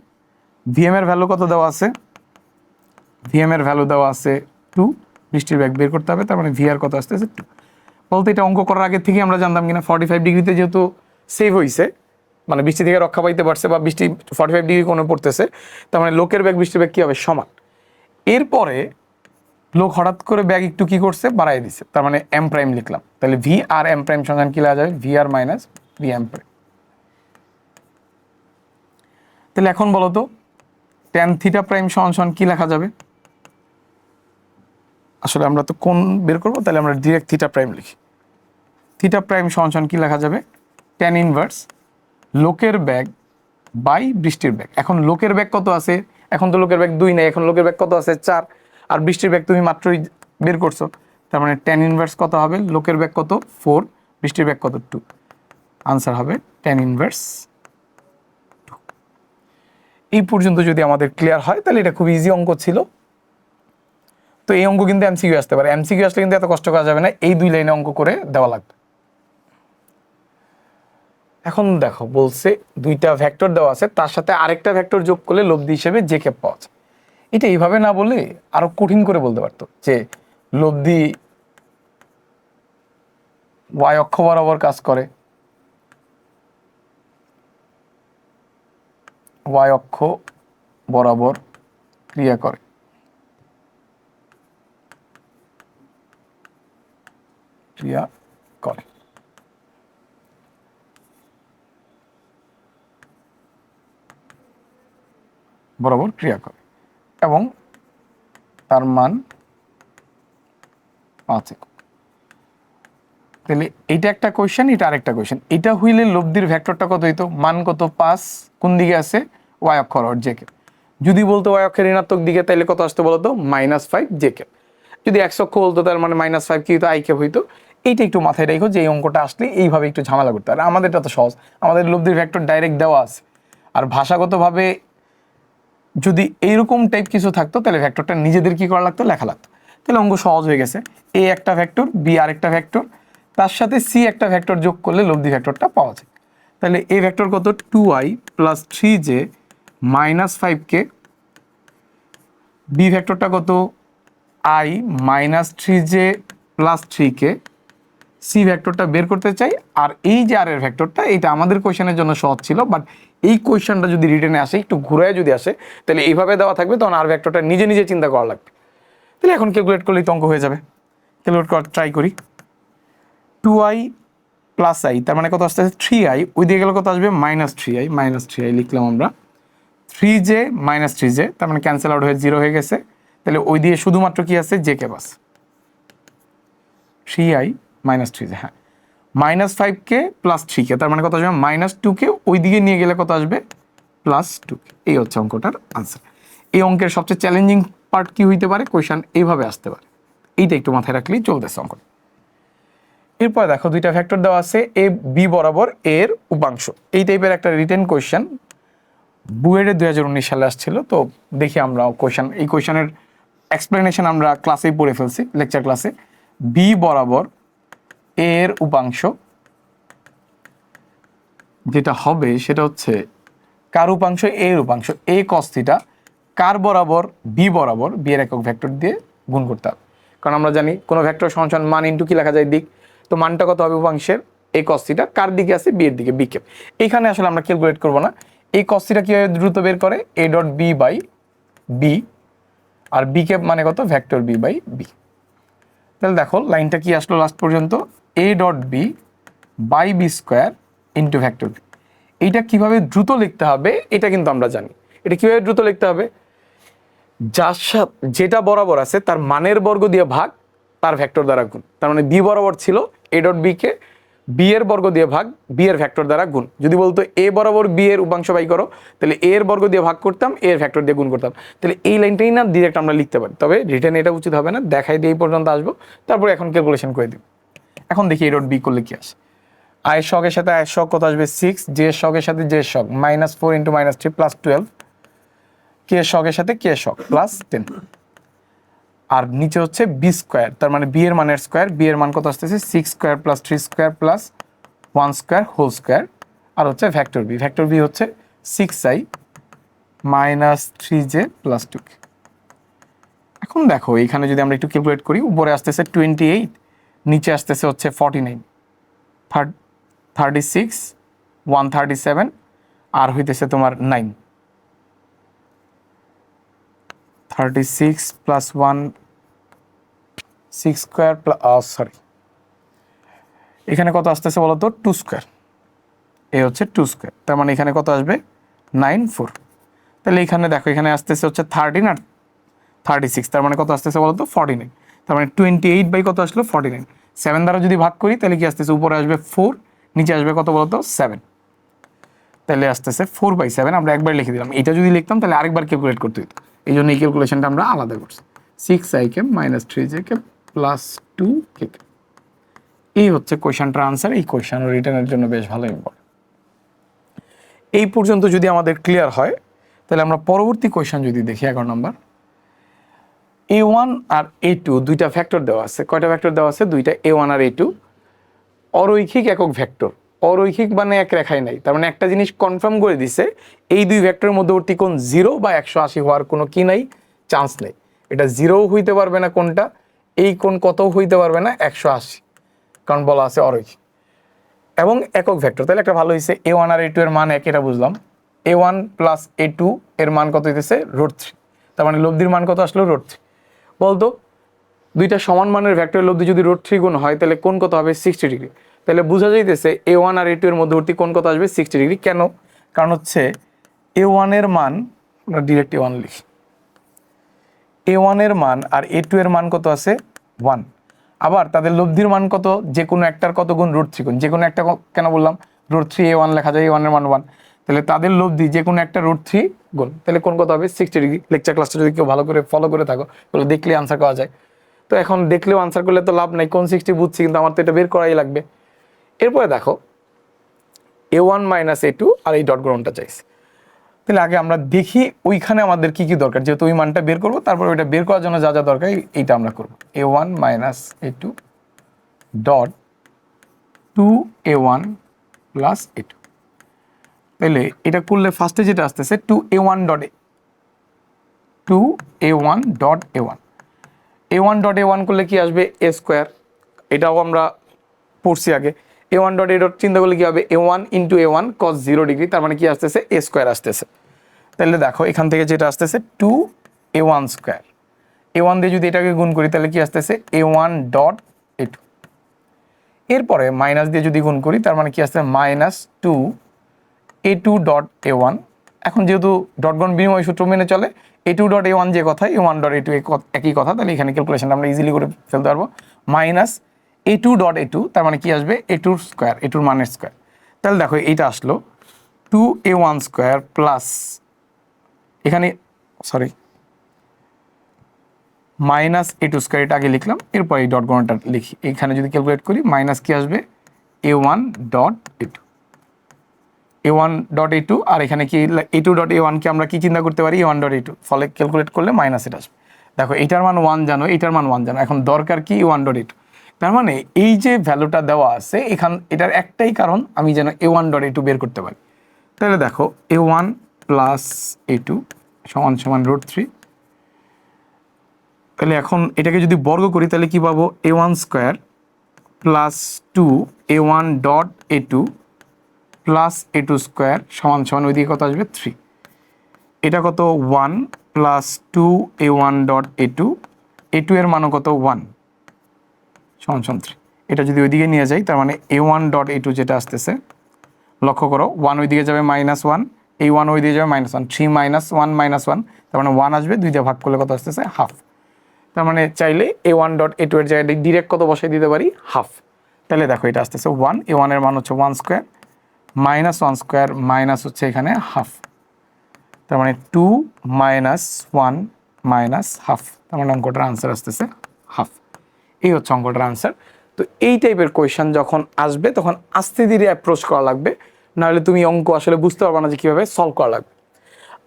ভিএম এর ভ্যালু কত দেওয়া আছে, ভিএম এর ভ্যালু দেওয়া আছে 2, বৃষ্টির ব্যাগ বের করতে হবে, তার মানে ভিআর কত আসতেছে 2। বলতে এটা অঙ্ক করার আগে থেকে আমরা জানতাম কিনা 45 ডিগ্রিতে যেহেতু সেভ হয়েছে, মানে বৃষ্টি থেকে রক্ষা পাইতে পারছে বা বৃষ্টি 45 ডিগ্রি কোণে পড়তেছে, তার মানে লোকের ব্যাগ বৃষ্টির ব্যাগ কী হবে সমান। এরপরে লোক হঠাৎ করে ব্যাগ একটু কি করছে বাড়াই দিছে, তার মানে এম প্রাইম লিখলাম, তাহলে ভি আর এম প্রাইম সমান কি লেখা যাবে, ভি আর মাইনাস ভি এম প্রাইম। তাহলে এখন বলো তো ট্যান থিটা প্রাইম সমান সমান কি লেখা যাবে, আসলে আমরা তো কোণ বের করবো, তাহলে আমরা ডিরেক্ট থিটা প্রাইম লিখি। থিটা প্রাইম সমান সমান কি লেখা যাবে, ট্যান ইনভার্স লোকের ব্যাগ বাই বৃষ্টির ব্যাগ। এখন লোকের ব্যাগ কত আছে, এখন তো লোকের ব্যাগ 2 নেই, এখন লোকের ব্যাগ কত আছে 4, আর বৃষ্টির ব্যাগ তুমি মাত্রই বের করছো, তার মানে ট্যান ইনভার্স কত হবে, লোকের ব্যাগ কত 4, বৃষ্টির ব্যাগ কত 2, আনসার হবে ট্যান ইনভার্স 2। এই পর্যন্ত যদি আমাদের ক্লিয়ার হয় তাহলে এটা খুব ইজি অঙ্ক ছিল। তো এই অঙ্ক কিন্তু এমসিকিউ আসতে পারে, এমসিকিউ আসলে কিন্তু এত কষ্ট করা যাবে না, এই 2 লাইনে অঙ্ক করে দেওয়া লাগবে। এখন দেখো বলছে 2টা ভেক্টর দেওয়া আছে, তার সাথে আরেকটা ভেক্টর যোগ করলে লব্ধি হিসেবে জে ক্যাপ পাওয়া যায়। এটা এইভাবে না বলে আরো কঠিন করে বলতে পারতো যে লব্ধি ওয়াই অক্ষ বরাবর কাজ করে, ওয়াই অক্ষ বরাবর ক্রিয়া করে, ক্রিয়া করে, বরাবর ক্রিয়া করে এবং তার মান 5 একক। তাহলে এইটা একটা কোয়েশ্চেন, এটা আরেকটা কোয়েশ্চেন। এটা হইলে লব্ধির ভেক্টরটা কত হইতো, মান কত 5, কোন দিকে আছে ওয়াই অক্ষ বরাবর জে কে। যদি বলতো ওয়াই অক্ষের ঋণাত্মক দিকে তাহলে কত আসতো বলতো -5 জে কে। যদি এক্স অক্ষ বলতো তার মানে -5 কি হইতো আই কে হইতো। এইটা একটু মাথায় রেখো যে এই অঙ্কটা আসলে এইভাবে একটু ঝামেলা করতে পারে। আমাদেরটা তো সহজ, আমাদের লব্ধির ভেক্টর ডাইরেক্ট দেওয়া আছে, আর ভাষাগতভাবে যদি এইরকম টাইপ কিছু থাকতো তাহলে ভেক্টরটা নিজেদের কি করা লাগতো, লেখা লাগতো, তাহলে অঙ্ক সহজ হয়ে গেছে। এ একটা ভেক্টর, বি আরেকটা ভেক্টর, তার সাথে সি একটা ভেক্টর যোগ করলে লব্ধি ভেক্টরটা পাওয়া যায়। তাহলে এ ভেক্টর কত 2i + 3j - 5k, বি ভেক্টরটা কত i - 3j + 3k, সি ভেক্টরটা বের করতে চাই। আর এই যে আর এর ভেক্টরটা, এটা আমাদের কোয়েশ্চেনের জন্য সহজ ছিল, বাট এই কোয়েশ্চেনটা যদি রিটেনে আসে, একটু ঘুরায় যদি আসে, তাহলে এইভাবে দেওয়া থাকবে, তখন আর ভেক্টরটা নিজে নিজে চিন্তা করা লাগবে। তাহলে এখন ক্যালকুলেট করলেই তো অঙ্ক হয়ে যাবে। ক্যালকুলেট করার ট্রাই করি। 2i + i তার মানে কত আসতেছে 3i, ওই দিকে গেলে কত আসবে -3i লিখলাম আমরা। 3j - 3j তার মানে ক্যান্সেল আউট হয়ে 0 হয়ে গেছে, তাহলে ওই দিয়ে শুধুমাত্র কি আছে জে কে বাস, 3i - 3j, হ্যাঁ -5k + 3k তার মানে কত আসবে -2k, ওই দিকে নিয়ে গেলে কত আসবে +2k। এই হচ্ছে অঙ্কটার আনসার। এই অঙ্কের সবচেয়ে চ্যালেঞ্জিং পার্ট কি হইতে পারে, কোয়েশ্চেন এইভাবে আসতে পারে, এইটা একটু মাথায় রাখলেই চলতেছে অঙ্ক। এরপর দেখো 2টা ভেক্টর দেওয়া আছে, এ বি বরাবর এর উপাংশ। এই টাইপের একটা রিটেন কোয়েশ্চেন বুয়েটে 2019 সালে আসছিল। তো দেখি আমরা কোয়েশ্চেন, এই কোয়েশ্চেনের এক্সপ্লেনেশন আমরা ক্লাসেই পড়ে ফেলছি, লেকচার ক্লাসে। বি বরাবর এর উপাংশ যেটা হবে সেটা হচ্ছে কার উপাংশ, এর উপাংশ, এ cos থিটা, কার বরাবর বি বরাবর, বি এর একক ভেক্টর দিয়ে গুণ করতে হবে। কারণ আমরা জানি কোনো ভেক্টর সমান মান ইন্টু কি লেখা যায় দিক, তো মানটা কত হবে উপাংশের এ cos থিটা, কার দিকে আছে বি এর দিকে, বি ক্যাপ। এইখানে আসলে আমরা ক্যালকুলেট করব না, এই cos থিটা কিভাবে দ্রুত বের করে a dot B by B, আর বি ক্যাপ মানে কত ভেক্টর বি বাই বি। তাহলে দেখো লাইনটা কি আসলো লাস্ট পর্যন্ত, a dot B by B square into vector B. এইটা কিভাবে দ্রুত লিখতে হবে এটা কিন্তু আমরা জানি। এটা কিভাবে দ্রুত লিখতে হবে, যার সাথে যেটা বরাবর আছে তার মানের বর্গ দিয়ে ভাগ, তার ভেক্টর দ্বারা গুণ। তার মানে বি বরাবর ছিল এ ডট বি কে বি এর বর্গ দিয়ে ভাগ, বি এর ভেক্টর দ্বারা গুণ। যদি বলতো এ বরাবর বি এর উপাংশ বাই করো, তাহলে এ এর বর্গ দিয়ে ভাগ করতাম, এ এর ভেক্টর দিয়ে গুণ করতাম। তাহলে এই লাইনটাই না ডিরেক্ট আমরা লিখতে পারি, তবে রিটেন এটা উচিত হবে না, দেখাই দিয়ে এই পর্যন্ত আসবো, তারপরে এখন ক্যালকুলেশন করে দিব। এখন দেখি এ ডট বি করলে কি আসে। আয়ের শখের সাথে আয়ের শখ কত আসবে 6, জে এর শখের সাথে জে এর শখ -4 × -3 +12, কে এর শখের সাথে কে এর শখ +10, আর নিচে হচ্ছে বি স্কোয়ার, তার মানে বি এর মানের স্কোয়ার, বি এর মান কত আসতেছে 6² + 3² ওয়ান স্কোয়ার হোল স্কোয়ার, আর হচ্ছে ভ্যাক্টর বি। ভ্যাক্টর বি হচ্ছে 6i minus 3j plus 2k। এখন দেখো এখানে যদি আমরা একটু ক্যালকুলেট করি, উপরে আসতেছে 28, নিচে আসতেছে হচ্ছে 49, 36, 137 আর হইতেছে তোমার 9, 36 প্লাস 1 6 স্কোয়ার সরি, এখানে কত আসতেছে বলো তো 2 স্কোয়ার, এ হচ্ছে 2 স্কোয়ার, তার মানে এখানে কত আসবে 9 4। তাহলে এখানে দেখো এখানে আসতেছে হচ্ছে 13 আর 36, তার মানে কত আসতেছে বলো তো 49, তার মানে 28 বাই কত আসলো 49, 7 দ্বারা যদি ভাগ করি তাহলে কি আসতেছে, উপরে আসবে 4, নিচে আসবে কত বলো তো 7, তাহলে আসতেছে 4/7। আমরা একবার লিখে দিলাম, এটা যদি লিখতাম তাহলে আরেকবার ক্যালকুলেট করতে হতো, এই জন্য এই ক্যালকুলেশনটা আমরা আলাদা করছি। 6i minus 3j plus 2k। এই হচ্ছে কোয়েশ্চনটার আনসার। এই কোয়েশ্চন রিটার্নের জন্য বেশ ভালো ইম্পর্টেন্ট। এই পর্যন্ত যদি আমাদের ক্লিয়ার হয় তাহলে আমরা পরবর্তী কোয়েশ্চন যদি দেখি 11 নম্বর। a1 আর a2 দুইটা ভেক্টর দেওয়া আছে। কয়টা ভেক্টর দেওয়া আছে? দুইটা, a1 আর a2 অরৈখিক একক ভেক্টর। অরৈখিক মানে এক রেখায় নাই, তার মানে একটা জিনিস কনফার্ম করে দিছে, এই দুই ভেক্টরের মধ্যবর্তী কোণ 0 বা 180 হওয়ার কোনো কি নাই, চান্স নেই। এটা 0ও হইতে পারবে না কোনটা, এই কোণ কতও হইতে পারবে না 180, কারণ বলা আছে অরৈখিক এবং একক ভেক্টর। তাহলে একটা ভালো হয়েছে, a1 আর a2 এর মান এক, এটা বুঝলাম। a1 প্লাস a2 এর মান কত হইতেছে √3, তার মানে লব্ধির মান কত আসলো √3। বলতো দুইটা সমান মানের ভেক্টরের লব্ধি যদি √3 গুণ হয় তাহলে কোণ কত হবে 60 ডিগ্রি। তাহলে বোঝা যাইতেছে a1 আর a2 এর মধ্যবর্তী কোণ কত আসবে 60 ডিগ্রি। কেন? কারণ হচ্ছে a1 এর মান, আমরা ডিরেক্ট a1 লিখি, a1 এর মান আর a2 এর মান কত আছে 1, আবার তাদের লব্ধির মান কত, যে কোনো একটার কত গুণ √3 গুণ, যে কোনো একটা কেন বললাম √3 a1 লেখা যায়, a1 এর মান 1, তাহলে তাদের লব্ধি যে কোনো একটা √3 গুণ, তাহলে কোণ কত হবে 60 ডিগ্রি। লেকচার ক্লাসটা যদি কেউ ভালো করে ফলো করে থাকো তাহলে দেখলে আনসার করা যায়। তো এখন দেখলেও আনসার করলে তো লাভ নাই, কোণ 60 বুঝছি, কিন্তু আমার তো এটা বের করাই লাগবে। এরপরে দেখো a1 মাইনাস a2 আর এই ডট গ্রহণটা চাইছে। তাহলে আগে আমরা দেখি ওইখানে আমাদের কি কি দরকার, যেহেতু ওই মানটা বের করবো, তারপর ওইটা বের করার জন্য যা যা দরকার এইটা আমরা করবো। a1 minus a2 dot 2a1 plus a2। তাহলে এটা করলে ফার্স্টে যেটা আসতেছে 2a1 ডট a1 করলে কি আসবে a স্কোয়ার, এটাও আমরা পড়ছি আগে। a1 ডট a ডট চিন্তা করলে কি হবে a1 into a1 cos 0 degree, তার মানে কি আসতেছে a স্কোয়ার আসতেছে। তাহলে দেখো এখান থেকে যেটা আসতেছে 2a1 স্কোয়ার, a1 দিয়ে যদি এটাকে গুণ করি তাহলে কি আসতেছে a1 ডট a2। এরপরে মাইনাস দিয়ে যদি গুণ করি তার মানে কি আসছে মাইনাস 2a2 ডট a1। এখন যেহেতু ডট গুণ বিনিময় সূত্র মেনে চলে, a2 ডট a1 যে কথা, a1 ডট a2 একই কথা, তাহলে এখানে ক্যালকুলেশন আমরা ইজিলি করে ফেলতে পারবো। মাইনাস a2 ডট a2, তার মানে কি আসবে a2 স্কোয়ার, a2 মানের স্কোয়ার। তাহলে দেখো এইটা আসলো 2a1 স্কোয়ার প্লাস, এখানে সরি মাইনাস a2 স্কোয়ার, এটা আগে লিখলাম, এরপর এই ডট গুণটা লিখি। এখানে যদি ক্যালকুলেট করি মাইনাস কি আসবে a1 dot a2, a1 dot a2, আর এখানে কি a2 ডট a1 কে আমরা কি চিন্তা করতে পারি a1 ডট a2, ফলে ক্যালকুলেট করলে মাইনাস এটা আসবে। দেখো এটার মান 1 জানো, এটার মান 1 জানো, এখন দরকার কি a1 ডট a2। তার মানে এই যে ভ্যালুটা দেওয়া আছে এটার একটাই কারণ, আমি যেন a1 ডট a2 বের করতে পারি। তাহলে দেখো a1 প্লাস a2 সমান সমান √3। তাহলে এখন এটাকে যদি বর্গ করি তাহলে কি পাবো a1 square plus 2a1 dot a2 plus a2 square সমান সমান ওইদিকে কত আসবে 3। এটা কত 1 plus 2a1 dot a2, a2 এর মানও কত 1 সমান সমান 3। এটা যদি ওইদিকে নিয়ে যাই তার মানে a1 ডট a2 যেটা আসতেছে, লক্ষ্য করো 1 ওইদিকে যাবে -1, এই 1 ওইদিকে যাবে -1, 3 মাইনাস 1 মাইনাস 1, তার মানে 1 আসবে, 2 দিয়ে ভাগ করলে কত আসতেছে হাফ। তার মানে চাইলে a1 ডট a2 এর জায়গায় ডিরেক্ট কত বসাই দিতে পারি হাফ। তাহলে দেখো এটা আসতেছে 1, a1 এর মান হচ্ছে 1 স্কোয়ার, -1 স্কোয়ার মাইনাস হচ্ছে এখানে হাফ, তার মানে 2 মাইনাস 1 মাইনাস হাফ, তার মানে অঙ্কটার আনসার আসতেছে হাফ। এই হচ্ছে অঙ্কটার আনসার। তো এই টাইপের কোয়েশ্চেন যখন আসবে তখন আস্তে ধীরে অ্যাপ্রোচ করা লাগবে, নাহলে তুমি অঙ্ক আসলে বুঝতে পারবে না যে কীভাবে সলভ করা লাগবে।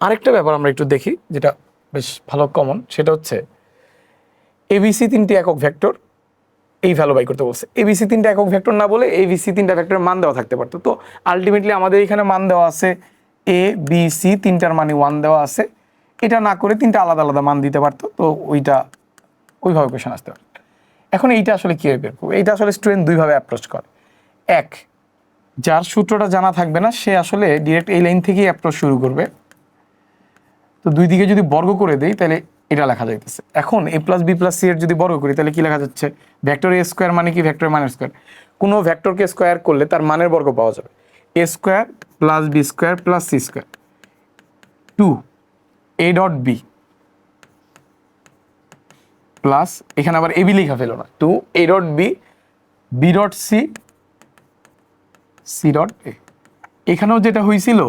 আরেকটা ব্যাপার আমরা একটু দেখি যেটা বেশ ভালো কমন, সেটা হচ্ছে এবিসি তিনটি একক ভেক্টর, এই ভ্যালু বাই করতে বলছে। এবিসি তিনটা একক ভেক্টর না বলে এবিসি তিনটা ভেক্টরের মান দেওয়া থাকতে পারতো। তো আলটিমেটলি আমাদের এখানে মান দেওয়া আছে এ বি সি, তিনটার মানে 1 দেওয়া আছে। এটা না করে তিনটা আলাদা আলাদা মান দিতে পারতো, তো ওইভাবে কোয়েশন আসতে পারে। এখন এইটা আসলে কীভাবে বের করবো? এইটা আসলে স্টুডেন্ট দুইভাবে অ্যাপ্রোচ করে। এক, যার সূত্রটা জানা থাকবে না সে আসলে ডিরেক্ট এই লাইন থেকেই অ্যাপ্রোচ শুরু করবে। তো দুই দিকে যদি বর্গ করে দেই তাহলে এটা লেখা যাইতেছে। এখন এ প্লাস বি প্লাস সি এর যদি বর্গ করি তাহলে কি লেখা যাচ্ছে? ভেক্টর এ স্কোয়ার মানে কি? ভেক্টরের মানের স্কোয়ার। কোনো ভেক্টরকে স্কোয়ার করলে তার মানের বর্গ পাওয়া যাবে। A square plus B square plus C square two A dot B plus, এখানে আবার এবি লেখা ফেলো না, two A dot B B dot C C dot A. এখানেও যেটা হয়েছিল,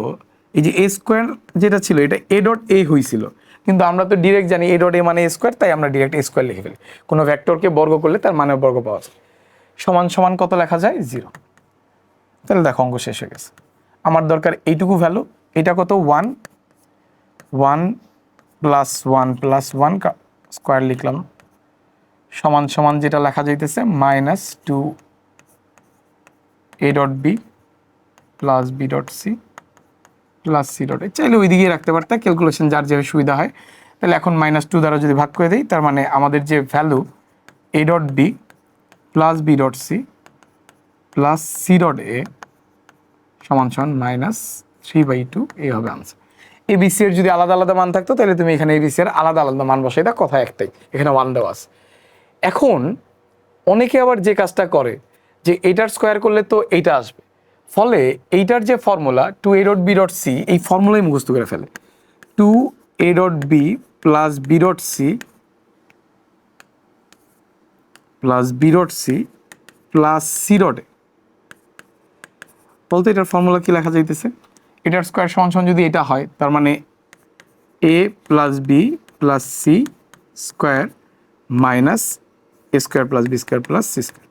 এই যে এ স্কোয়ার যেটা ছিল এটা এ ডট এ হয়েছিল, কিন্তু আমরা তো ডিরেক্ট জানি এ ডট এ মানে এ স্কোয়ার, তাই আমরা ডিরেক্ট এ স্কোয়ার লিখে ফেলি। কোনো ভেক্টরকে বর্গ করলে তার মানের বর্গ পাওয়া যায়। সমান সমান কত লেখা যায়? 0। তাহলে দেখো অঙ্ক শেষ হয়ে গেছে। আমার দরকার এইটুকু ভ্যালু। এটা কত? 1 1 প্লাস 1 প্লাস 1 স্কোয়ার লিখলাম, সমান সমান যেটা লেখা যাইতেছে minus 2 A dot B plus B dot C plus C dot A. চাইলে ওই দিকেই রাখতে পারতাম, ক্যালকুলেশন যার যেভাবে সুবিধা হয়। তাহলে এখন -2 দ্বারা যদি ভাগ করে দিই, তার মানে আমাদের যে value A dot B plus B dot C plus C dot A সমান সমান -3/2 এই হবে আনসার। এবিসি এর যদি আলাদা আলাদা মান থাকতো তাহলে তুমি এখানে এবিসি এর আলাদা আলাদা মান বসাই দাও, কথা একটাই, এখানে 1 দেওয়া আছে। এখন অনেকে আবার যে কাজটা করে যে এইটার স্কোয়ার করলে তো এইটা আসবে, ফলে এইটার যে formula 2a dot B dot C, এই ফর্মুলাই মুখস্থ করে ফেলে। 2a dot B plus B dot C plus B dot C plus C dot A, বলতে এটার ফর্মুলা কি লেখা যাইতেছে? এটার স্কোয়ার সমান সমান যদি এটা হয়, তার মানে A plus B plus C square minus A square plus B square plus C square.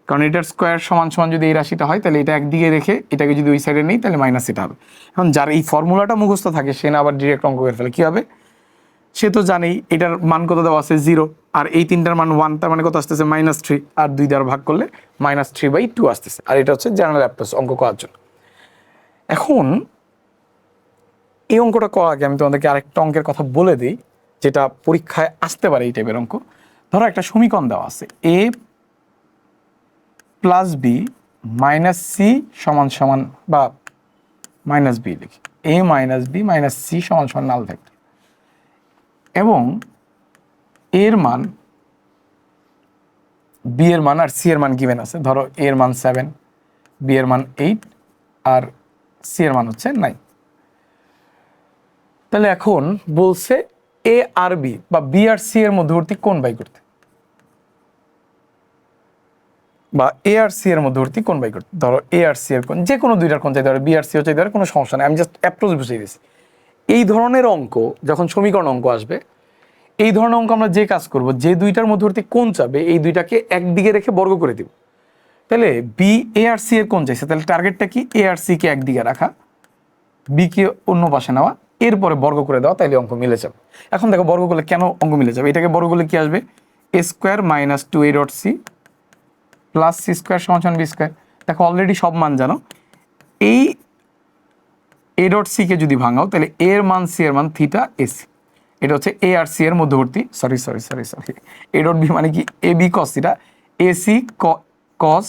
কারণ এটার স্কোয়ার সমান সমান যদি এই রাশিটা হয় তাহলে এটা একদিকে রেখে এটাকে যদি ওই সাইডে নেই তাহলে মাইনাস এটা হবে। এখন যার এই ফর্মুলাটা মুখস্থ থাকে সে না আবার ডিরেক্ট অঙ্ক করে ফেলে, কী হবে? সে তো জানেই এটার মান কত দেওয়া আছে 0, আর এই তিনটার মান 1, তার মানে কত আসতেছে? -3, আর 2 দ্বারা ভাগ করলে -3/2 আসতেছে। আর এটা হচ্ছে জেনারেল অ্যাপ্রোচ অঙ্ক করার জন্য। এখন এই অঙ্কটা করার আগে আমি তোমাদেরকে আরেকটা অঙ্কের কথা বলে দিই, যেটা পরীক্ষায় আসতে পারে এই টাইপের অঙ্ক। ধরো একটা সমীকরণ দেওয়া আছে এ প্লাস বি মাইনাস সি সমান সমান, বা মাইনাস বি লিখি, এ মাইনাস বি মাইনাস সি সমান সমান নাল ভেক্টর, এবং এর মান, বি এর মান আর সি এর মান গিভেন আছে। ধরো এ এর মান 7, বি এর মান 8, আর সি এর মান হচ্ছে 9। তাহলে এখন বলছে এ আর বি বা বি আর সি এর মধ্যবর্তী কোণ বাই করতে, বা এ আর সি এর মধ্যবর্তী কোণ বাই করতে। ধরো এ আর সি এর কোণ, যে কোনো দুইটার কোণ চাইতে পারে, বি আর সিও চাইতে পারে, কোনো সমস্যা নেই, আমি জাস্ট অ্যাপ্রোচ বুঝিয়ে দিচ্ছি। এই ধরনের অঙ্ক যখন সমীকরণ অঙ্ক আসবে, এই ধরনের অঙ্ক আমরা যে কাজ করব, যে দুইটার মধ্যবর্তী কোণ চাবে এই দুইটাকে একদিকে রেখে বর্গ করে দিব। তাহলে বি এ আর সি এর কোণ চাইছে, তাহলে টার্গেটটা কি? এ আর সি কে একদিকে রাখা, বি কে অন্য পাশে নেওয়া, এরপরে বর্গ করে দেওয়া, তাইলে অঙ্ক মিলে যাবে। এখন দেখো বর্গ করলে কেন অঙ্ক মিলে যাবে? এটাকে বর্গ করলে কি আসবে? A square minus 2a dot C plus C square সমান সমান বি স্কোয়ার। দেখো অলরেডি সব মান জানো। এই এ ডট সি কে যদি ভাঙাও তাহলে এর মান সি এর মান থিটা এসি, এটা হচ্ছে এ আর সি এর মধ্যবর্তী, সরি এ ডট বি মানে কি? A B cos theta, AC cos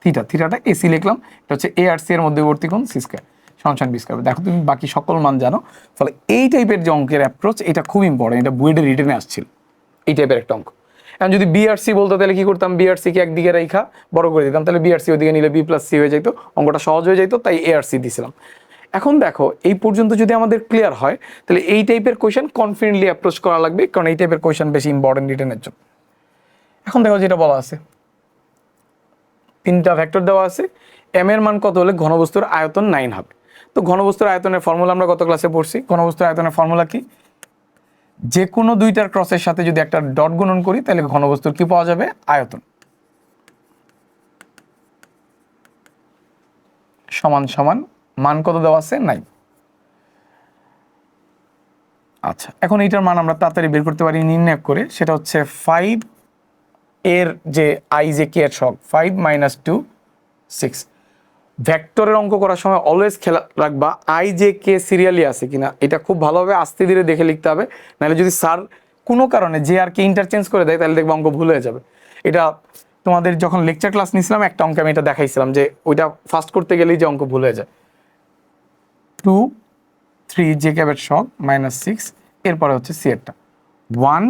theta, থিটাটা এসি লিখলাম, এটা হচ্ছে এ আর সি এর মধ্যবর্তী কোণ সি স্কোয়ার সমান সমান বি স্কোয়ার। দেখো তুমি বাকি সকল মান জানো, ফলে এই টাইপের যে অঙ্কের অ্যাপ্রোচ এটা খুব ইম্পর্টেন্ট, এটা বুয়েটে রিটেনে আসছিল এই টাইপের একটা অঙ্ক। এখন যদি বিআরসি বলতো তাহলে কি করতাম? বিআরসি কে একদিকে রেখা বড় করে দিতাম, তাহলে বিআরসি ওদিকে নিলে বি প্লাস সি হয়ে যেত, অঙ্কটা সহজ হয়ে যেত, তাই এআরসি দিয়েছিলাম। এখন দেখো এই পর্যন্ত যদি আমাদের ক্লিয়ার হয় তাহলে এই টাইপের কোয়েশ্চেন কনফিডেন্টলি অ্যাপ্রোচ করা লাগবে, কারণ এই টাইপের কোয়েশ্চেন বেশি ইম্পর্টেন্ট রিটেনের জন্য। এখন দেখো যেটা বলা আছে, তিনটা ভেক্টর দেওয়া আছে, এম এর মান কত হলে ঘনবস্তুর আয়তন 9 হবে। তো ঘনবস্তুর আয়তনের ফর্মুলা আমরা গত ক্লাসে পড়ছি। ঘনবস্তুর আয়তনের ফর্মুলা কি? যে কোনো দুইটার ক্রসের সাথে যদি একটা ডট গুণন করি তাহলে ঘনবস্তুর কি পাওয়া যাবে? আয়তন সমান সমান মান কত দেওয়া আছে? 9। আচ্ছা, এখন এইটার মান আমরা তাড়াতাড়ি বের করতে পারি নির্ণয় করে, সেটা হচ্ছে 5 এর যে আই জে কে এর ছক 5 মাইনাস 2 6। ভেক্টরের অঙ্ক করার সময় অলওয়েজ খেয়াল রাখবা আই জে কে সিরিয়ালি আছে কিনা, এটা খুব ভালোভাবে আস্তে ধীরে দেখে লিখতে হবে, নাহলে যদি স্যার কোনো কারণে যে আর কে ইন্টারচেঞ্জ করে দেয় তাহলে দেখবে অঙ্ক ভুল হয়ে যাবে। এটা তোমাদের যখন লেকচার ক্লাস নিয়েছিলাম একটা অঙ্কে আমি এটা দেখাইছিলাম যে ওইটা ফার্স্ট করতে গেলেই যে অঙ্ক ভুল হয়ে যায়। 2 3 জে ক্যাবের ছক মাইনাস 6, এরপরে হচ্ছে সি এরটা 1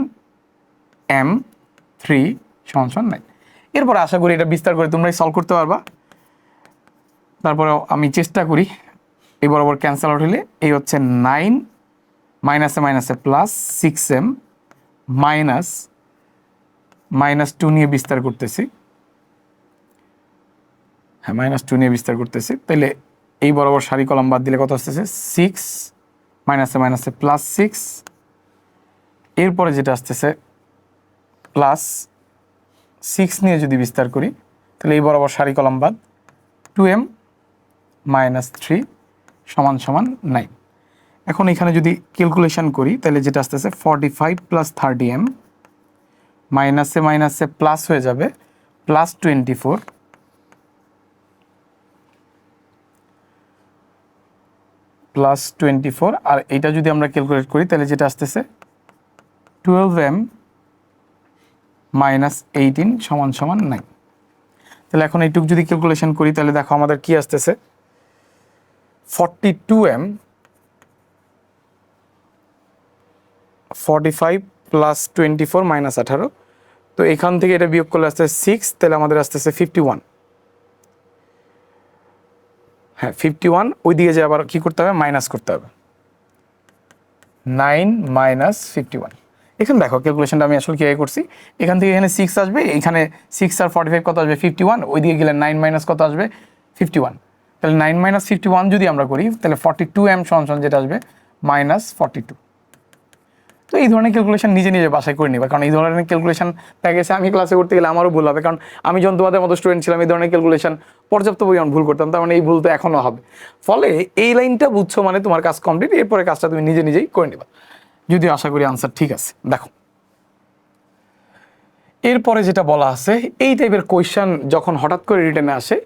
m 3 সমান সমান 9। এরপরে আশা করি এটা বিস্তার করে তোমরাই সলভ করতে পারবা। তারপরে আমি চেষ্টা করি, এই বরাবর ক্যান্সেল আউট হলে এই হচ্ছে 9 মাইনাসে মাইনাসে প্লাস 6m মাইনাস মাইনাস 2 নিয়ে বিস্তার করতেছি, হ্যাঁ মাইনাস 2 নিয়ে বিস্তার করতেছি। তাহলে এই বরাবর সারি কলাম বাদ দিলে কত আসতেছে 6 মাইনাসে মাইনাসে প্লাস 6, এরপরে যেটা আসতেছে প্লাস 6 নিয়ে যদি বিস্তার করি তাহলে এই বরাবর সারি কলাম বাদ 2m মাইনাস 3 সমান সমান 9। এখন এখানে যদি ক্যালকুলেশন করি তাহলে যেটা আসতেছে 45 প্লাস 30m মাইনাসে মাইনাসে প্লাস হয়ে যাবে প্লাস 24 প্লাস 24, আর এটা যদি আমরা ক্যালকুলেট করি তাহলে যেটা আসতেছে 12m মাইনাস 18 সমান সমান 9। তাহলে এখন এইটুকু যদি ক্যালকুলেশন করি তাহলে দেখো আমাদের কি আসতেছে 42m 45 প্লাস 24 মাইনাস 18, তো এখান থেকে এটা বিয়োগ করলে আসতেছে 6, তাহলে আমাদের আসতেছে 51। হ্যাঁ 51, ওই দিকে যে আবার কি করতে হবে মাইনাস করতে হবে 9 মাইনাস 51। এখানে দেখো ক্যালকুলেশনটা আমি আসলে কীভাবে করছি, এখান থেকে এখানে 6 আসবে, এখানে 6 আর 45 কত আসবে 51, ওই দিকে গেলে 9 মাইনাস কত আসবে 51। তাহলে 9 মাইনাস 51 যদি আমরা করি তাহলে 42m সমান যেটা আসবে মাইনাস 42। তো এই ধরনের ক্যালকুলেশন নিজে নিজে বাসায় করে নিবা, কারণ এই ধরনের ক্যালকুলেশন দেখা গেছে আমি ক্লাসে করতে গেলে আমারও ভুল হবে, কারণ আমি যখন তোমাদের মতো স্টুডেন্ট ছিলাম এই ধরনের ক্যালকুলেশন পর্যাপ্ত পরিমাণ ভুল করতাম, তার মানে এই ভুল তো এখনও হবে। ফলে এই লাইনটা বুঝছো মানে তোমার কাজ কমপ্লিট, এরপরে কাজটা তুমি নিজে নিজেই করে নিবা, যদিও আশা করি আনসার ঠিক আছে। দেখো এরপরে যেটা বলা আছে, এই টাইপের কোয়েশ্চেন যখন হঠাৎ করে রিটেনে আসে,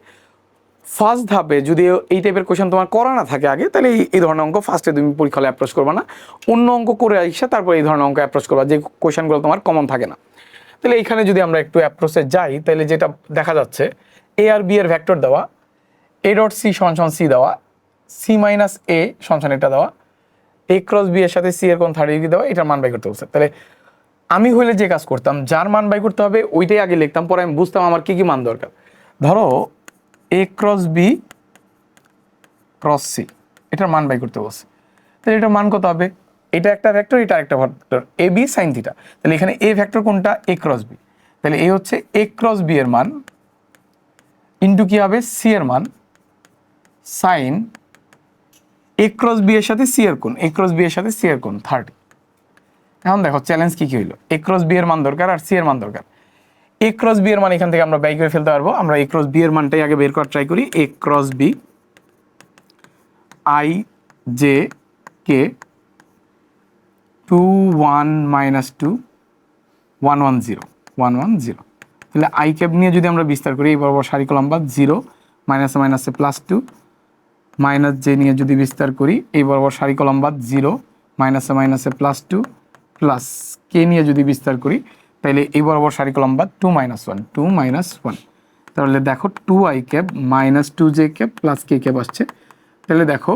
ফার্স্ট ধাপে যদি এই টাইপের কোয়েশ্চেন তোমার করা না থাকে আগে, তাহলে এই ধরনের অঙ্ক ফার্স্টে তুমি পরীক্ষা হলে অ্যাপ্রোচ করবা না, অন্য অঙ্ক করে আসে তারপর এই ধরনের অঙ্ক অ্যাপ্রোচ করবা যে কোয়েশ্চেনগুলো তোমার কমন থাকে না। তাহলে এইখানে যদি আমরা একটু অ্যাপ্রোচে যাই তাহলে যেটা দেখা যাচ্ছে এ আর বি এর ভেক্টর দেওয়া, এ ডট সি সমান সমান সি দেওয়া, সি মাইনাস এ সমান সমান এটা দেওয়া, এ ক্রস বি এর সাথে সি এর কোণ 30 ডিগ্রি দেওয়া, এটার মান বাই করতে বলছে। তাহলে আমি হইলে যে কাজ করতাম, যার মান বাই করতে হবে ওইটাই আগে লিখতাম, পরে আমি বুঝতাম আমার কি কি মান দরকার। ধরো এ ক্রস বি ক্রস সি, এটার মান বাই করতে বলছে, তাহলে এটার মান কত হবে, এটা একটা ভেক্টর এটা একটা vector A B sine theta, তাহলে এখানে এ ভেক্টর কোনটা এ ক্রস বি, তাহলে এই হচ্ছে এ ক্রস বি এর মান ইন্টু কি হবে সি এর মান সাইন এ ক্রস বি এর সাথে সি এর কোণ, এ ক্রস বি এর সাথে সি এর কোণ 30। এখন দেখো চ্যালেঞ্জ কি হইলো, এ ক্রস বি এর মান দরকার আর সি এর মান দরকার। এ ক্রস বি এর মান এখান থেকে আমরা বাই করে ফেলতে পারবো, আমরা এ ক্রস বি এর মানটাই আগে বের করার ট্রাই করি। A cross B I J K 2 1 মাইনাস 2 1 1 0 1 1 0, তাহলে আই ক্যাপ নিয়ে যদি আমরা বিস্তার করি এই বরাবর সারি কলাম বাদ 0 মাইনাসে মাইনাসে প্লাস 2, মাইনাস জে নিয়ে যদি বিস্তার করি এই বরাবর সারি কলাম বাদ 0 মাইনাসে মাইনাসে প্লাস 2, প্লাস কে নিয়ে যদি বিস্তার করি তাহলে এই বরাবর সারি কলাম বাদ 2 মাইনাস 1 2 মাইনাস 1, তাহলে দেখো 2 I cap minus 2 J cap plus K cap আসছে। তাহলে দেখো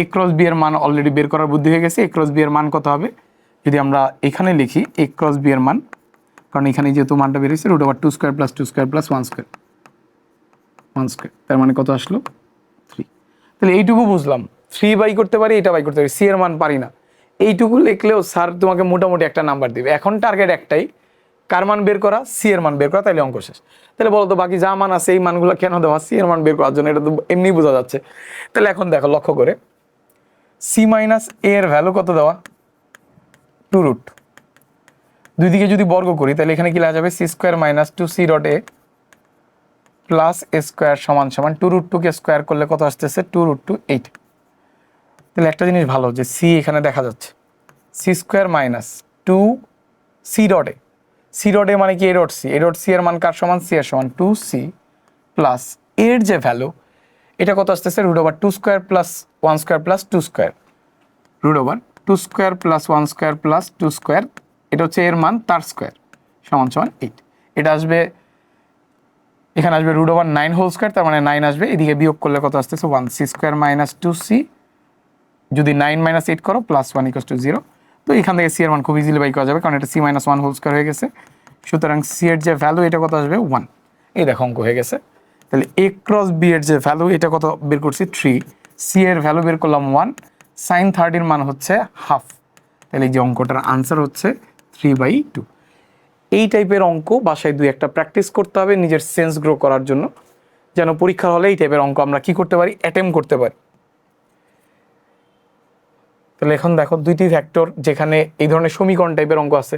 এ ক্রস বি এর মান অলরেডি বের করার বুদ্ধি হয়ে গেছে। এ ক্রস বি এর মান কত হবে যদি আমরা এখানে লিখি এ ক্রস বি এর মান, কারণ এখানে যেহেতু মানটা বেরিয়েছে root over 2 square plus 2 square plus 1 square 1 square, তার মানে কত আসলো 3। তাহলে এইটুকু বুঝলাম 3 বাই করতে পারি, এটা বাই করতে পারি, সি এর মান পারি না, এইটুকু লিখলেও স্যার তোমাকে মোটামুটি একটা নাম্বার দিবে। এখন টার্গেট একটাই, কার মান বের করা, সি এর মান বের করা, তাইলে অঙ্ক শেষ। তাহলে বলো তো বাকি যা মান আছে এই মানগুলো কেন দেওয়া, সি এর মান বের করার জন্য, এটা তো এমনি বোঝা যাচ্ছে। তাহলে এখন দেখো লক্ষ্য করে সি মাইনাস এ এর ভ্যালু কত দেওয়া 2 রুট, দুই দিকে যদি বর্গ করি তাহলে এখানে কি লেখা যাবে C square minus 2 C dot A plus A square সমান সমান 2 রুট 2 কে স্কোয়ার করলে কত আসতেছে 2 রুট 2 8। তাহলে একটা জিনিস ভালো যে সি এখানে দেখা যাচ্ছে C square minus 2 C dot A, C dot A মানে কি A dot C, A dot C এর মান কার সমান, সি এর সমান 2c প্লাস এর যে ভ্যালু এটা কত আসতেছে root over 2 square plus 1 square plus 2 square, root over 2 square plus 1 square plus 2 square, এটা হচ্ছে এর মান তার স্কোয়ার সমান সমান 8। এটা আসবে এখানে আসবে রুট ওভার 9 হোল স্কোয়ার, তার মানে 9 আসবে, এদিকে বিয়োগ করলে কত আসতেছে 1c স্কোয়ার মাইনাস 2c, যদি 9 মাইনাস 8 করো প্লাস 1 ইকুয়াল টু 0। তো এখান থেকে সি এর মান খুব ইজিলি বাই করা যাবে, কারণ এটা c মাইনাস 1 হোল স্কোয়ার হয়ে গেছে। সুতরাং সি এর যে ভ্যালু এটা কত আসবে 1, এই দেখো অঙ্ক হয়ে গেছে। তাহলে এ ক্রস বি এর যে ভ্যালু এটা কত বের করছি 3, সি এর ভ্যালু বের করলাম 1, সাইন 30 মান হচ্ছে হাফ, তাহলে এই যে অঙ্কটার আনসার হচ্ছে 3/2। এই টাইপের অঙ্ক বাসায় দুই একটা প্র্যাকটিস করতে হবে নিজের সেন্স গ্রো করার জন্য, যেন পরীক্ষার হলে এই টাইপের অঙ্ক আমরা কি করতে পারি, অ্যাটেম্প করতে পারি। তাহলে এখন দেখো দুইটি ভেক্টর যেখানে এই ধরনের সমীকরণ টাইপের অঙ্ক আছে,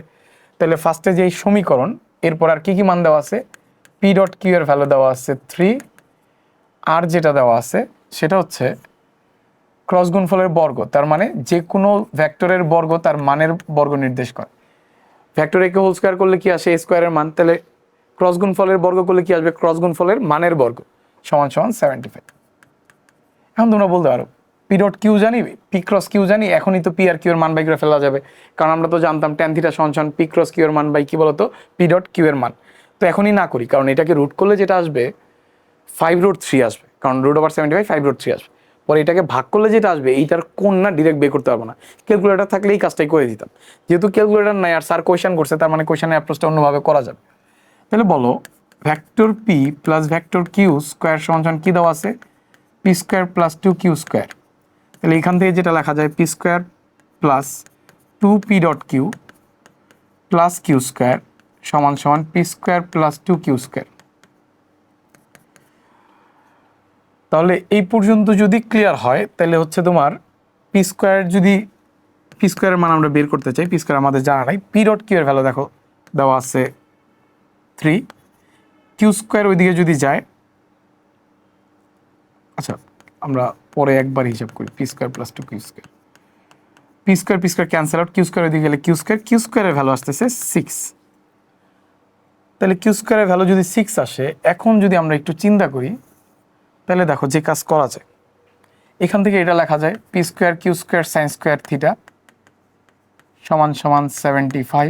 তাহলে ফার্স্টে যে সমীকরণ এরপর আর কি কি মান দেওয়া আছে, পি ডট কিউ এর ভ্যালু দেওয়া আছে 3, আর যেটা দেওয়া আছে সেটা হচ্ছে ক্রস গুণফলের বর্গ, তার মানে যে কোনো ভেক্টরের বর্গ তার মানের বর্গ নির্দেশ করে। ভেক্টর একে হোল স্কোয়ার করলে কি আসে, এ স্কোয়ারের মান, তাহলে ক্রস গুণফলের বর্গ করলে কি আসবে, ক্রস গুণফলের মানের বর্গ সমান সমান 75। এখন তোমরা বলতে পারো পি ডট কিউ জানি, পি ক্রস কিউ জানি, এখনই তো পি আর কিউ এর মান বাই করে ফেলা যাবে, কারণ আমরা তো জানতাম ট্যান থিটা সমান সমান পি ক্রস কিউ এর মান বাই কি বলতো পি ডট কিউ এর মান। তো এখনই না করি, কারণ এটাকে রুট করলে যেটা আসবে 5√3 আসবে, কারণ রুট ওভার 75 5√3 আসবে। পরে এটাকে ভাগ করলে যেটা আসবে এইটার কোন না ডিরেক্ট বের করতে পারবো না, ক্যালকুলেটার থাকলে এই কাজটাই করে দিতাম। যেহেতু ক্যালকুলেটার নাই আর স্যার কোয়েশ্চেন করছে, তার মানে কোয়েশ্চেনের অ্যাপ্রোচটা অন্যভাবে করা যাবে। তাহলে বলো vector P plus vector Q square সমান সমান কি দেওয়া আছে, P square plus 2q square. তাহলে এখান থেকে যেটা লেখা যায় P square plus 2p dot Q plus Q square সমান সমান P square plus 2q square. তাহলে এই পর্যন্ত যদি ক্লিয়ার হয় তাহলে হচ্ছে তোমার পি স্কোয়ার, যদি পি স্কোয়ারের মান আমরা বের করতে চাই, পি স্কোয়ার আমাদের জানা নাই, পি ডট কিউ এর ভ্যালু দেখো দেওয়া আছে 3, কিউ স্কোয়ার ওইদিকে যদি যায়, আচ্ছা আমরা পরে একবার হিসাব করি, P square plus 2q square, P square cancel out, Q square ওইদিকে গেলে কিউ স্কোয়ারের ভ্যালু আসতেছে 6। তাহলে কিউ স্কোয়ারের ভ্যালু যদি 6 আসে, এখন যদি আমরা একটু চিন্তা করি তাহলে দেখো যে কাজ করা যায়, এখান থেকে এটা লেখা যায় P square Q square sine square theta সমান সমান 75।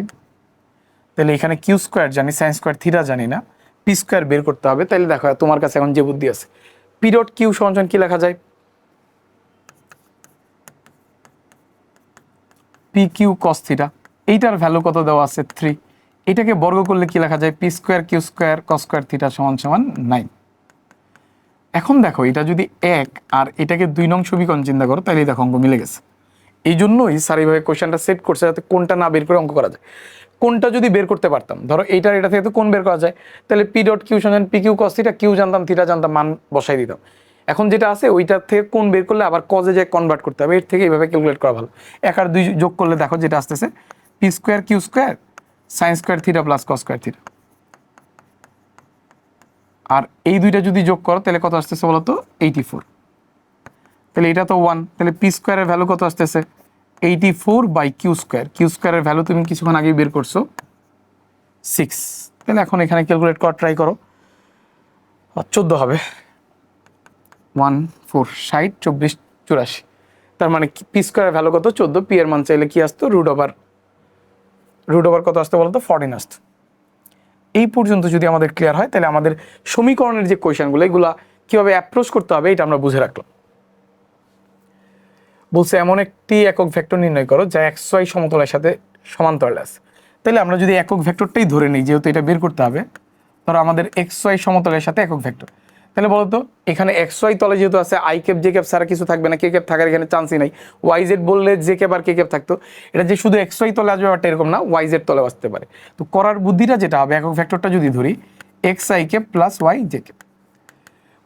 তাহলে এখানে কিউ স্কোয়ার জানি, সাইন স্কোয়ার থিটা জানি না, পি স্কোয়ার বের করতে হবে। তাহলে দেখো তোমার কাছে এখন যে বুদ্ধি আছে, পি ডট কিউ সমান সমান কি লেখা যায়, পি কিউ কস থিটা, এইটার ভ্যালু কত দেওয়া আছে 3, এটাকে বর্গ করলে কি লেখা যায়, P square Q square cos square theta সমান সমান 9। এখন দেখো এটা যদি 1 আর এটাকে 2 নং সমীকরণ চিন্তা করো, তাহলে দেখো অঙ্ক মিলে গেছে। এই জন্যই স্যার এইভাবে কোয়েশ্চেনটা সেট করছে যাতে কোনটা না বের করে অঙ্ক করা যায়। কোনটা যদি বের করতে পারতাম, ধরো এইটার এটা থেকে তো কোন বের করা যায়, তাহলে পি ডট কিউ সমান P Q cos theta, Q জানতাম থিটা জানতাম, মান বসাই দিতাম। এখন যেটা আছে ওইটার থেকে কোন বের করলে আবার কজে যায় কনভার্ট করতে হবে, এর থেকে এইভাবে ক্যালকুলেট করা ভালো। 1 আর 2 যোগ করলে দেখো যেটা আসতেছে P square Q square sine square theta plus cos square theta, আর এই দুইটা যদি যোগ করো তাহলে কত আসতেছে বলো তো 84। তাহলে এটা তো 1, তাহলে পি স্কোয়ারের ভ্যালু কত আসতেছে 84/কিউ স্কোয়ার, কিউ স্কোয়ারের ভ্যালু তুমি কিছুক্ষণ আগেই বের করছো 6। তাহলে এখন এখানে ক্যালকুলেট করা ট্রাই করো, 14 হবে, 1 4 60 24 84, তার মানে পি স্কোয়ারের ভ্যালু কত 14, পি এর মান চাইলে কি আসতো রুট ওভার কত আসতো বলতো 14 আসতো। এই পর্যন্ত যদি আমাদের ক্লিয়ার হয় তাহলে আমাদের সমীকরণের যে কোয়েশ্চেনগুলো এগুলা কীভাবে অ্যাপ্রোচ করতে হবে এটা আমরা বুঝে রাখলাম। বলছে এমন একটি একক ভেক্টর নির্ণয় করো যা XY সমতলের সাথে সমান্তরালে আছে। তাহলে আমরা যদি একক ভেক্টরটাই ধরে নিই, যেহেতু এটা বের করতে হবে, ধরো আমাদের XY সমতলের সাথে একক ভেক্টর, তাহলে বলতো এখানে XY তলে যেহেতু আছে আই ক্যাপ জে ক্যাপ ছাড়া কিছু থাকবে না, কে ক্যাপ থাকার এখানে চান্সই নাই, YZ বললে জে ক্যাপ আর কে ক্যাপ থাকতো, এটা যে শুধু XY তলে আসবে ব্যাপারটা এরকম না, YZ তলে আসতে পারে। তো করার বুদ্ধিটা যেটা হবে, একক ভেক্টরটা যদি ধরি XI cap plus YJ cap,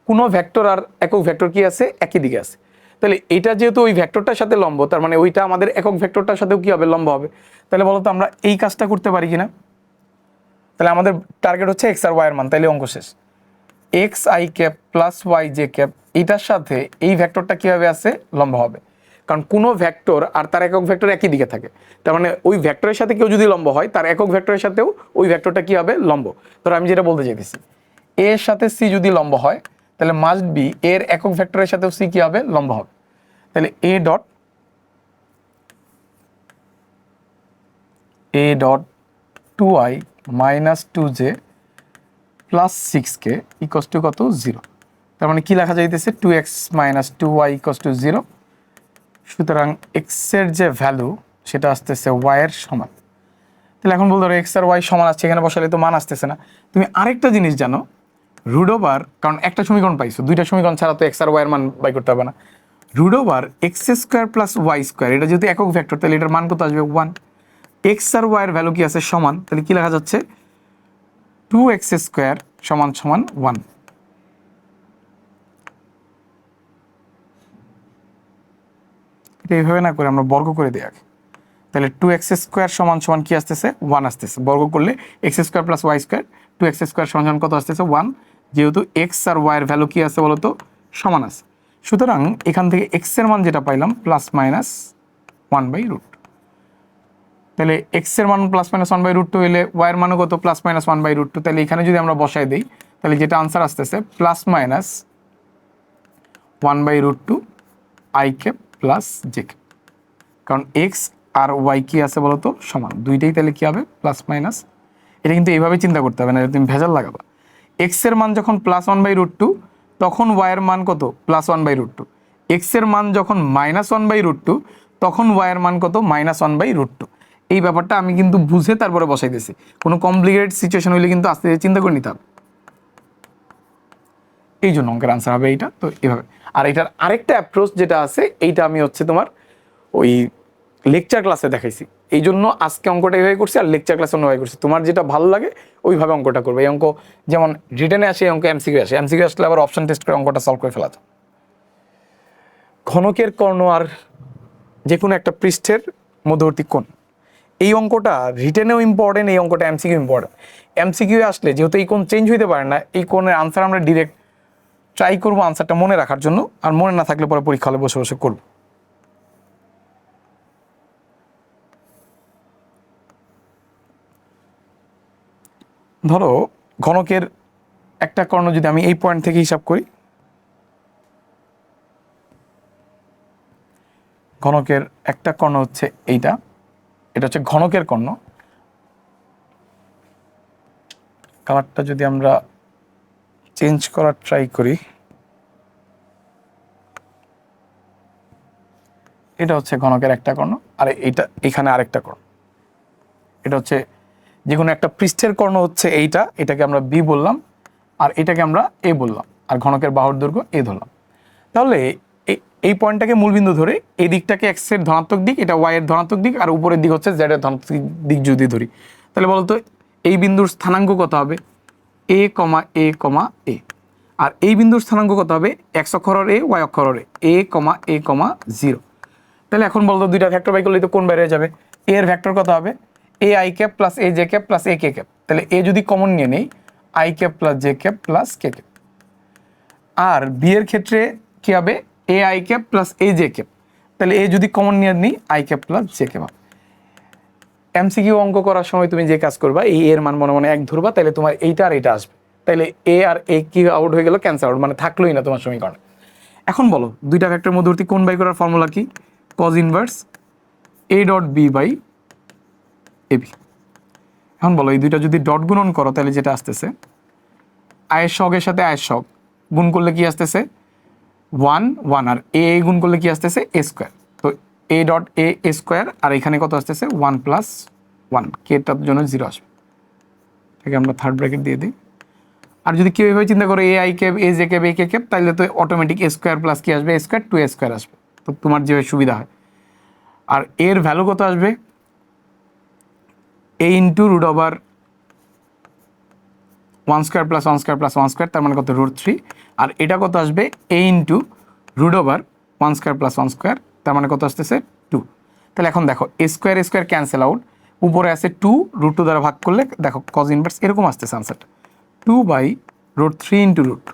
কোনো ভেক্টর আর একক ভেক্টর কি আছে একই দিকে আছে, তাহলে এটা যেহেতু ওই ভেক্টরটার সাথে লম্ব, তার মানে ওইটা আমাদের একক ভেক্টরটার সাথেও কি হবে লম্ব হবে। তাহলে বলতো আমরা এই কাজটা করতে পারি কিনা, তাহলে আমাদের টার্গেট হচ্ছে এক্স আর ওয়াই এর মান, তাহলে অঙ্ক শেষ। X I cap plus Y J cap এটার সাথে এই ভেক্টরটা কিভাবে আছে লম্ব হবে, কারণ কোনো ভেক্টর আর তার একক ভেক্টর একই দিকে থাকে, তার মানে ওই ভেক্টরের সাথে কেউ যদি লম্ব হয় তার একক ভেক্টরের সাথেও ওই ভেক্টরটা কি হবে, লম্ব। ধরো আমি যেটা বলতে চাইতেছি, এ এর সাথে সি যদি লম্ব হয় তাহলে মাস্ট বি এর একক ভেক্টরের সাথেও সি কি হবে, লম্ব হবে। তাহলে A dot 2i minus 2j plus 6k equals to কত, 0। তার মানে কি লেখা যাইতেছে, 2x minus 2y equals to 0। সুতরাং এক্স এর যে ভ্যালু সেটা আসতেছে ওয়াই এর সমান। তাহলে এখন বলতে পারো এক্স আর ওয়াই সমান আসছে, এখানে বসালে তো মান আসতেছে না। তুমি আরেকটা জিনিস জানো, রুট ওভার, কারণ একটা সমীকরণ পাইছো, দুইটা সমীকরণ ছাড়া তো এক্স আর ওয়াই এর মান বাই করতে হবে না। Root over X square plus Y square, এটা যেহেতু একক ভেক্টর তাহলে এটার মান কত আসবে, 1। এক্স আর ওয়াই এর ভ্যালু কি আছে, সমান, তাহলে কি লেখা যাচ্ছে, 2x স্কোয়ার সমান সমান 1। এটা এইভাবে না করে আমরা বর্গ করে দিই আগে। তাহলে 2x স্কোয়ার সমান সমান কি আসতেছে, 1 আসতেছে। বর্গ করলে X square plus Y square, 2x square সমান সমান কত আসতেছে, 1। যেহেতু এক্স আর ওয়াই এর ভ্যালু কি আছে বলতো, সমান আছে। সুতরাং এখান থেকে এক্স এর মান যেটা পাইলাম প্লাস মাইনাস 1/√। তাহলে এক্স এর মান প্লাস মাইনাস 1/√2 হলে ওয়াই এর মানও কত, প্লাস মাইনাস 1/√2। তাহলে এখানে যদি আমরা বসাই দিই তাহলে যেটা আনসার আসতেছে plus minus 1/√2 i cap plus J cap. কারণ এক্স আর ওয়াই কি আছে বলতো, সমান, দুইটাই তাহলে কি হবে, প্লাস মাইনাস। এটা কিন্তু এইভাবে চিন্তা করতে হবে না, তুমি ভেজাল লাগাবা। এক্স এর মান যখন প্লাস 1/√2 তখন ওয়াই এর মান কত, প্লাস 1/√2। এক্স এর মান যখন মাইনাস 1/√2 তখন ওয়াই এর মান কত, মাইনাস 1/√2। এই ব্যাপারটা আমি কিন্তু বুঝে তারপরে বসাইতেছি, কোনো কমপ্লিকেটেড সিচুয়েশন হইলে কিন্তু আস্তে আস্তে চিন্তা করে নিতে হবে। এই জন্য অঙ্কের আনসার হবে এইটা। তো এইভাবে। আর এটার আরেকটা অ্যাপ্রোচ যেটা আছে, এইটা আমি হচ্ছে তোমার ওই লেকচার ক্লাসে দেখাইছি, এই জন্য আজকে অঙ্কটা এইভাবে করছি আর লেকচার ক্লাসে অন্যভাবে করছি। তোমার যেটা ভালো লাগে ওইভাবে অঙ্কটা করবে। এই অঙ্ক যেমন রিটেনে আসে, এই অঙ্ক এমসিকিউ আসে, এমসিকিউ আসলে আবার অপশন টেস্ট করে অঙ্কটা সলভ করে ফেলা যায়। ঘনকের কর্ণ আর যে কোনো একটা পৃষ্ঠের মধ্যবর্তী কোণ, এই অঙ্কটা রিটেনেও ইম্পর্টেন্ট, এই অঙ্কটা এমসিকিউ ইম্পর্টেন্ট। এমসিকিউ আসলে যেহেতু এই কোণ চেঞ্জ হইতে পারে না, এই কোণের আনসার আমরা ডিরেক্ট ট্রাই করবো আনসারটা মনে রাখার জন্য, আর মনে না থাকলে পরে পরীক্ষা হলে বসে বসে করবো। ধরো ঘনকের একটা কর্ণ যদি আমি এই পয়েন্ট থেকে হিসাব করি, ঘনকের একটা কর্ণ হচ্ছে এইটা, এটা হচ্ছে ঘনকের কর্ণ। কালারটা যদি আমরা চেঞ্জ করার ট্রাই করি, এটা হচ্ছে ঘনকের একটা কর্ণ, আর এইটা এখানে আরেকটা কর্ণ। এটা হচ্ছে যে কোনো একটা পৃষ্ঠের কর্ণ হচ্ছে এইটা, এটাকে আমরা বি বললাম, আর এটাকে আমরা এ বললাম, আর ঘনকের বাহুর দৈর্ঘ্য এ ধরলাম। তাহলে এই পয়েন্টটাকে মূলবিন্দু ধরে এই দিকটাকে এক্স এর ধনাত্মক দিক, এটা ওয়াই এর ধনাত্মক দিক, আর উপরের দিক হচ্ছে জেড এর ধনাত্মক দিক যদি ধরি, তাহলে বলতো এই বিন্দুর স্থানাঙ্ক কত হবে, এ কমা এ কমা এ। আর এই বিন্দুর স্থানাঙ্ক কত হবে, এক্স অক্ষরের এ, ওয়াই অক্ষরের এ কমা এ কমা 0। তাহলে এখন বলতো দুইটা ভেক্টর বাই করলে তো কোন বাইরে যাবে, এ এর ভেক্টর কত হবে, A I cap plus A J cap plus A K cap. তাহলে এ যদি কমন নিয়ে নেই, I cap plus J cap plus K cap. আর বি এর ক্ষেত্রে কি হবে, A I cap plus A J cap. তাহলে এ যদি কমন নিয়ে নিই, I cap plus J cap. MCQ অঙ্ক করার সময় তুমি যে কাজ করবা, এই এর মান মনে মনে 1 ধরবা, তাহলে তোমার এইটা আর এটা আসবে। তাহলে এ আর এ কি আউট হয়ে গেল, ক্যান্সেল আউট, মানে থাকলোই না তোমার সমীকরণে। এখন বলো দুইটা ভেক্টর মধ্যবর্তী কোণ বাই করার ফর্মুলা কি, cos inverse A dot B by A B. এখন বলো এই দুইটা যদি ডট গুণন করো তাহলে যেটা আসতেছে, আয়ের সহগের সাথে আয়ের সহগ গুণ করলে কি আসতেছে 1 1, আর এ গুণ করলে কি আসতেছে এ স্কোয়ার। তো এ ডট এ স্কোয়ার, আর এখানে কত আসতেছে 1 + 1, কেটার জন্য 0 আসবে, এটাকে আমরা থার্ড ব্র্যাকেট দিয়ে দিই। আর যদি কেউ এভাবে চিন্তা করে এ I cap A J cap A K cap, তাহলে তো অটোমেটিক এ স্কোয়ার প্লাস কি আসবে, এ স্কোয়ার 2a স্কোয়ার আসবে। তো তোমার যেভাবে সুবিধা হয়। আর এর ভ্যালু কত আসবে, a into root over 1 square plus 1 square plus 1 square, তার মানে কত √3। আর এটা কত আসবে, a into root over 1 square plus 1 square, তার মানে কত আসতেছে 2। তাহলে এখন দেখো এ স্কোয়ার ক্যান্সেল আউট, উপরে আছে 2, √2 দ্বারা ভাগ করলে দেখো কজ ইনভার্স এরকম আসতেছে আনসারটা, 2/√3 ইন্টু √2।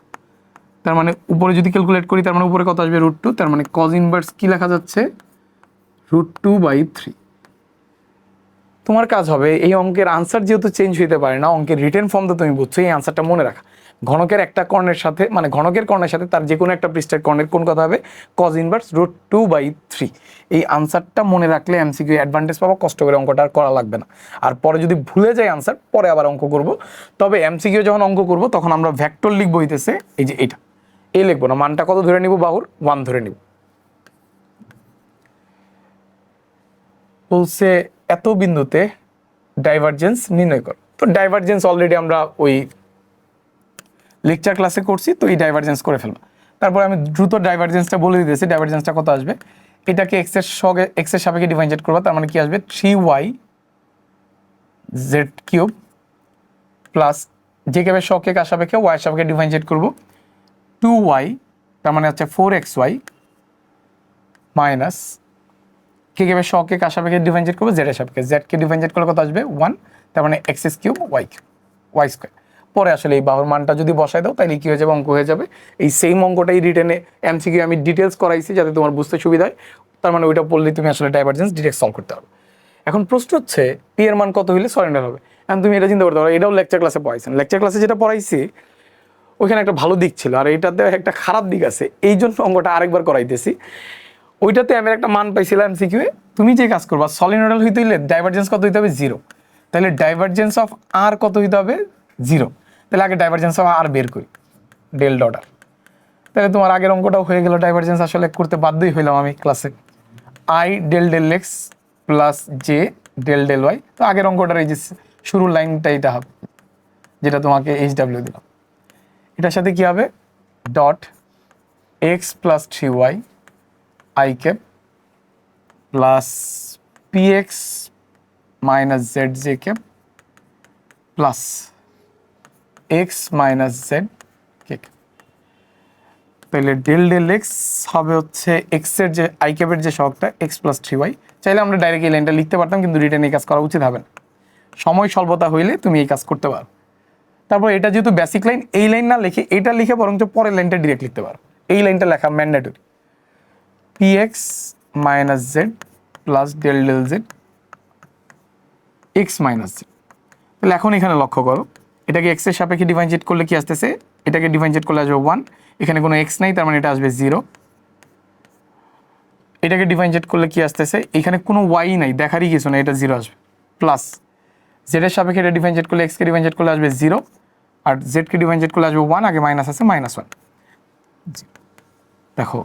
তার মানে উপরে যদি ক্যালকুলেট করি তার মানে উপরে কত আসবে √2, তার মানে কজ ইনভার্স কি লেখা যাচ্ছে √2/3। তোমার কাজ হবে এই অঙ্কের আনসার যেহেতু চেঞ্জ হইতে পারে না, অঙ্কের রিটেন ফর্ম তো তুমি বুঝছো, এই আনসারটা মনে রাখা। ঘনকের একটা কর্ণের সাথে মানে ঘনকের কর্ণের সাথে তার যে কোনো একটা পৃষ্ঠের কর্ণের কোন কথা হবে কজ ইনভার্স √2/3। এই আনসারটা মনে রাখলে এমসিকিউ অ্যাডভান্টেজ পাবো, কষ্ট করে অঙ্কটা আর করা লাগবে না। আর পরে যদি ভুলে যাই আনসার পরে আবার অঙ্ক করব। তবে এমসিকিউ যখন অঙ্ক করব তখন আমরা ভেক্টর লিখবো হইতেছে এই যে এটা, এই লিখবো না, মানটা কত ধরে নিব বাহুর 1 ধরে নিব। বলছে এত বিন্দুতে ডাইভারজেন্স নির্ণয় কর। তো ডাইভারজেন্স অলরেডি আমরা ওই লেকচার ক্লাসে করছি, তো এই ডাইভারজেন্স করে ফেলবো। তারপর আমি দ্রুত ডাইভারজেন্সটা বলে দিতেছি। ডাইভারজেন্সটা কত আসবে, এটাকে এক্স এর সাপেক্ষে ডিফারেন্সিয়েট করবো, তার মানে কি আসবে 3y(z³ প্লাস যে কেবে সকে কার সাপেক্ষে y এর সাপেক্ষে ডিফারেন্সিয়েট করবো 2y, তার মানে হচ্ছে 4xy মাইনাস কে কেবে সকে কার সাপেক্ষে ডিফারেন্সিয়েট করবো z এর সাপেক্ষে, z কে ডিফারেন্সিয়েট করলে কত আসবে 1, তার মানে x³ y²। পরে আসলে এই বাহুর মানটা যদি বসায় দাও তাহলে কি হয়ে যাবে, অঙ্ক হয়ে যাবে। এই সেম অঙ্কটাই রিটেনে এমসিকিউ আমি ডিটেলস করাইছি যাতে তোমার বুঝতে সুবিধা হয়। তার মানে ওইটা পড়লে তুমি আসলে ডাইভারজেন্স ডিরেক্ট সলভ করতে পারবে। এখন প্রশ্ন হচ্ছে পি এর মান কত হইলে সলিনয়েড হবে। এখন তুমি এটা চিন্তা করতে পারো, এটাও লেকচার ক্লাসে পড়াইছেন। লেকচার ক্লাসে যেটা পড়াইছি ওইখানে একটা ভালো দিক ছিল আর এটাতে একটা খারাপ দিক আছে, এই জন্য অঙ্কটা আরেকবার করাইতেছি। ওইটাতে আমি একটা মান পাইছিলাম এমসিকিউ এ, তুমি যে কাজ করবা সলিনয়েডাল হইতে হইলে ডাইভারজেন্স কত হইতে হবে 0, তাহলে ডাইভারজেন্স অফ আর কত হইতে হবে 0। তাহলে আগে ডাইভারজেন্স অফ আর বের করি, ডেল ডট আর। তাহলে তোমার আগের অঙ্কটাও হয়ে গেল, ডাইভারজেন্স আসলে করতে বাধ্যই হইলাম আমি ক্লাসে। I del del X plus J del del Y. তো আগের অঙ্কটার এই যে শুরুর লাইনটা এটা হবে, যেটা তোমাকে HW দিলাম। এটার সাথে কি হবে dot x plus 3y I cap plus px minus Z J cap plus x minus Z K. তাহলে ডেল ডেল এক্স হবে হচ্ছে এক্স এর যে আই ক্যাপের যে সহগটা x প্লাস 3y। চাইলে আমরা ডাইরেক্ট এই লাইনটা লিখতে পারতাম, কিন্তু রিটেন এই কাজ করা উচিত হবে না। সময় স্বল্পতা হইলে তুমি এই কাজ করতে পারো। তারপর এটা যেহেতু বেসিক লাইন, এই লাইন না লিখে এটা লিখে বরঞ্চ পরের লাইনটা ডিরেক্ট লিখতে পারো। এই লাইনটা লেখা mandatory, px minus Z plus del del Z X minus Z. তাহলে এখন এখানে লক্ষ্য করো, এটাকে এক্স এর সাপেক্ষে ডিফারেন্সিয়েট করলে কি আসতেছে, এটাকে ডিফারেন্সিয়েট করলে আসবে 1, এখানে কোনো এক্স নাই তার মানে এটা আসবে 0। এটাকে ডিফারেন্সিয়েট করলে কি আসতেছে, এখানে কোনো ওয়াই নাই, দেখারই কিছু না, এটা 0 আসবে। প্লাস জেড এর সাপেক্ষে এটা ডিফারেন্সিয়েট করলে এক্সকে ডিফারেন্সিয়েট করলে আসবে 0, আর জেডকে ডিফারেন্সিয়েট করলে আসবে 1, আগে মাইনাস আছে -1। দেখো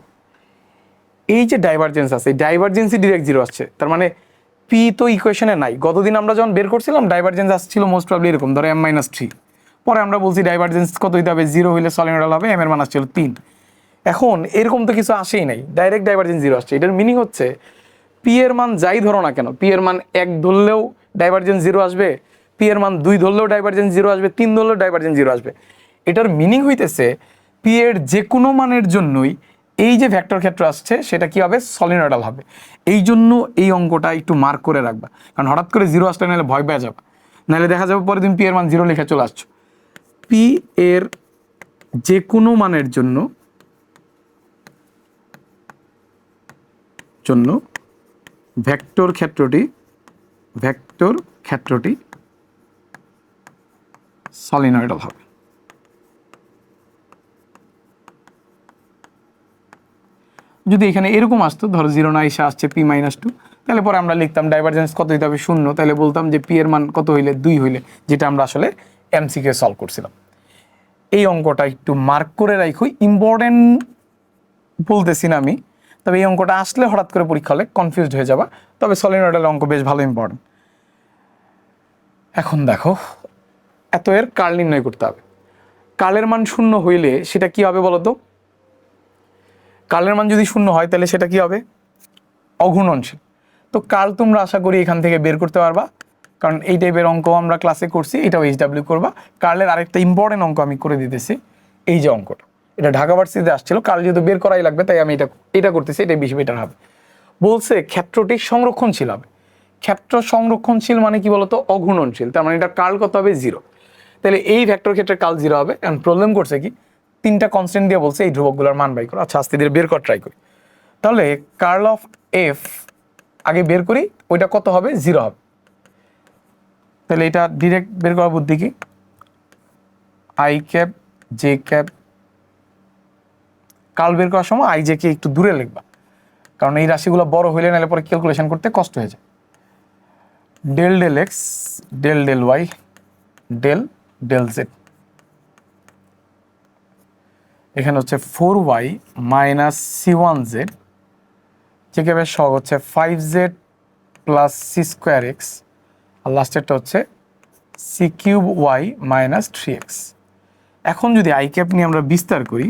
এই যে ডাইভারজেন্স আছে, এই ডাইভারজেন্সই ডিরেক্ট 0 আসছে, তার মানে পি তো ইকুয়েশনে নাই। গতদিন আমরা যখন বের করছিলাম ডাইভারজেন্স আসছিল মোস্ট প্রবলি এরকম, ধরো m-3। পরে আমরা বলছি ডাইভারজেন্স কত হইতে হবে 0 হইলে সলিনয়েডাল হবে, m এর মান আসছিল 3। এখন এরকম তো কিছু আসেই নাই, ডাইরেক্ট ডাইভারজেন্স 0 আসছে। এটার মিনিং হচ্ছে পি এর মান যাই ধরো না কেন, পি এর মান 1 ধরলেও ডাইভারজেন্স 0 আসবে, পি এর মান 2 ধরলেও ডাইভারজেন্স 0 আসবে, 3 ধরলেও ডাইভারজেন্স 0 আসবে। এটার মিনিং হইতেছে পি এর যে কোনো মানের জন্যই এই যে ভেক্টর ক্ষেত্র আসছে সেটা কি হবে, সলিনয়েডাল হবে। এই জন্য এই অঙ্কটা একটু মার্ক করে রাখবা, কারণ হঠাৎ করে 0 আসলে নাহলে ভয় পেয়ে যাবে, নাহলে দেখা যাবে পরে তুমি পি এর মান 0 লিখে চলে আসছো। পি এর যে কোনো মানের জন্য ভেক্টর ক্ষেত্রটি সলিনয়েডাল হবে। যদি এখানে এরকম আসতো, ধরো 0 না এসে আসছে p-2, তাহলে পরে আমরা লিখতাম ডাইভারজেন্স কত হইতে হবে 0, তাহলে বলতাম যে পি এর মান কত হইলে 2 হইলে, যেটা আমরা আসলে এমসিকিউ সলভ করছিলাম। এই অঙ্কটা একটু মার্ক করে রাখো, ইম্পর্টেন্ট বলতেছি না আমি, তবে এই অঙ্কটা আসলে হঠাৎ করে পরীক্ষা হলে কনফিউজড হয়ে যাবা। তবে সলিনয়েডাল অঙ্ক বেশ ভালো ইম্পর্টেন্ট। এখন দেখো এত এর কার্ল নির্ণয় করতে হবে। কার্লের মান 0 হইলে সেটা কি হবে বলো তো, কার্লের মান যদি 0 হয় তাহলে সেটা কি হবে, অঘূর্ণনশীল। তো কার্ল তোমরা আশা করি এখান থেকে বের করতে পারবা, কারণ এই টাইপের অঙ্ক আমরা ক্লাসে করছি, এটাও HW করবা। কার্লের আরেকটা ইম্পর্টেন্ট অঙ্ক আমি করে দিতেছি, এই যে অঙ্কটা, এটা ঢাকা ভার্সিটিতে আসছিল, কার্ল যেহেতু বের করাই লাগবে তাই আমি এটা করতেছি, এটা বেশি বেটার হবে। বলছে ক্ষেত্রটি সংরক্ষণশীল হবে। ক্ষেত্র সংরক্ষণশীল মানে কি বলতো, অঘূর্ণনশীল, তার মানে এটা কার্ল কত হবে 0। তাহলে এই ভেক্টর ক্ষেত্রে কার্ল 0 হবে। এখন প্রবলেম করছে কি, 3টা কনস্ট্যান্ট দিয়ে বলছে এই ধ্রুবকগুলোর মান বাই করো। আচ্ছা আস্তে ধীরে বের কর ট্রাই করি। তাহলে কার্ল অফ এফ আগে বের করি, ওইটা কত হবে? 0 হবে। তাহলে এটা ডিরেক্ট বের করার বুদ্ধি কি? I cap J cap, curl বের করার সময় আই জে কে একটু দূরে লিখবা, কারণ এই রাশিগুলো বড় হইলে নাহলে পরে ক্যালকুলেশন করতে কষ্ট হয়ে যায়। Del del X del del Y del del Z, এখানে হচ্ছে 4y মাইনাস c1z, যে ক্যাপের সহগ হচ্ছে 5z plus C square X, আর লাস্টেরটা হচ্ছে C cube Y minus 3x। এখন যদি আই ক্যাপ নিয়ে আমরা বিস্তার করি,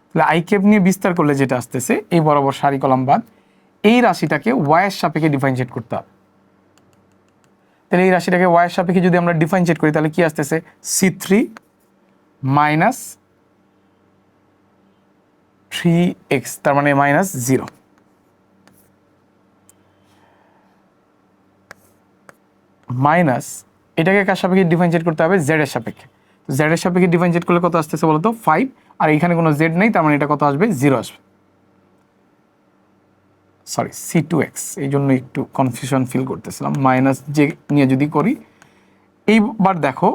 তাহলে আই ক্যাপ নিয়ে বিস্তার করলে যেটা আসতেছে এই বরাবর সারি কলাম বাদ, এই রাশিটাকে ওয়াইয়ের সাপেক্ষে ডিফারেন্সিয়েট করতে হবে। তাহলে এই রাশিটাকে ওয়াইয়ের সাপেক্ষে যদি আমরা ডিফারেন্সিয়েট করি তাহলে কি আসতেছে? c3 মাইনাস 3x, তার মানে মাইনাস 0। মাইনাস এটাকে কার সাপেক্ষে ডিফারেন্সিয়েট করতে হবে? জেড এর সাপেক্ষে। তো জেড এর সাপেক্ষে ডিফারেন্সিয়েট করলে কত আসতেছে বলতো? 5, আর এখানে কোনো জেড নেই, তার মানে এটা কত আসবে? 0 আসবে। সরি, c2x, এই জন্য একটু কনফিউশন ফিল করতেছিলাম। মাইনাস যে নিয়ে যদি করি, এইবার দেখো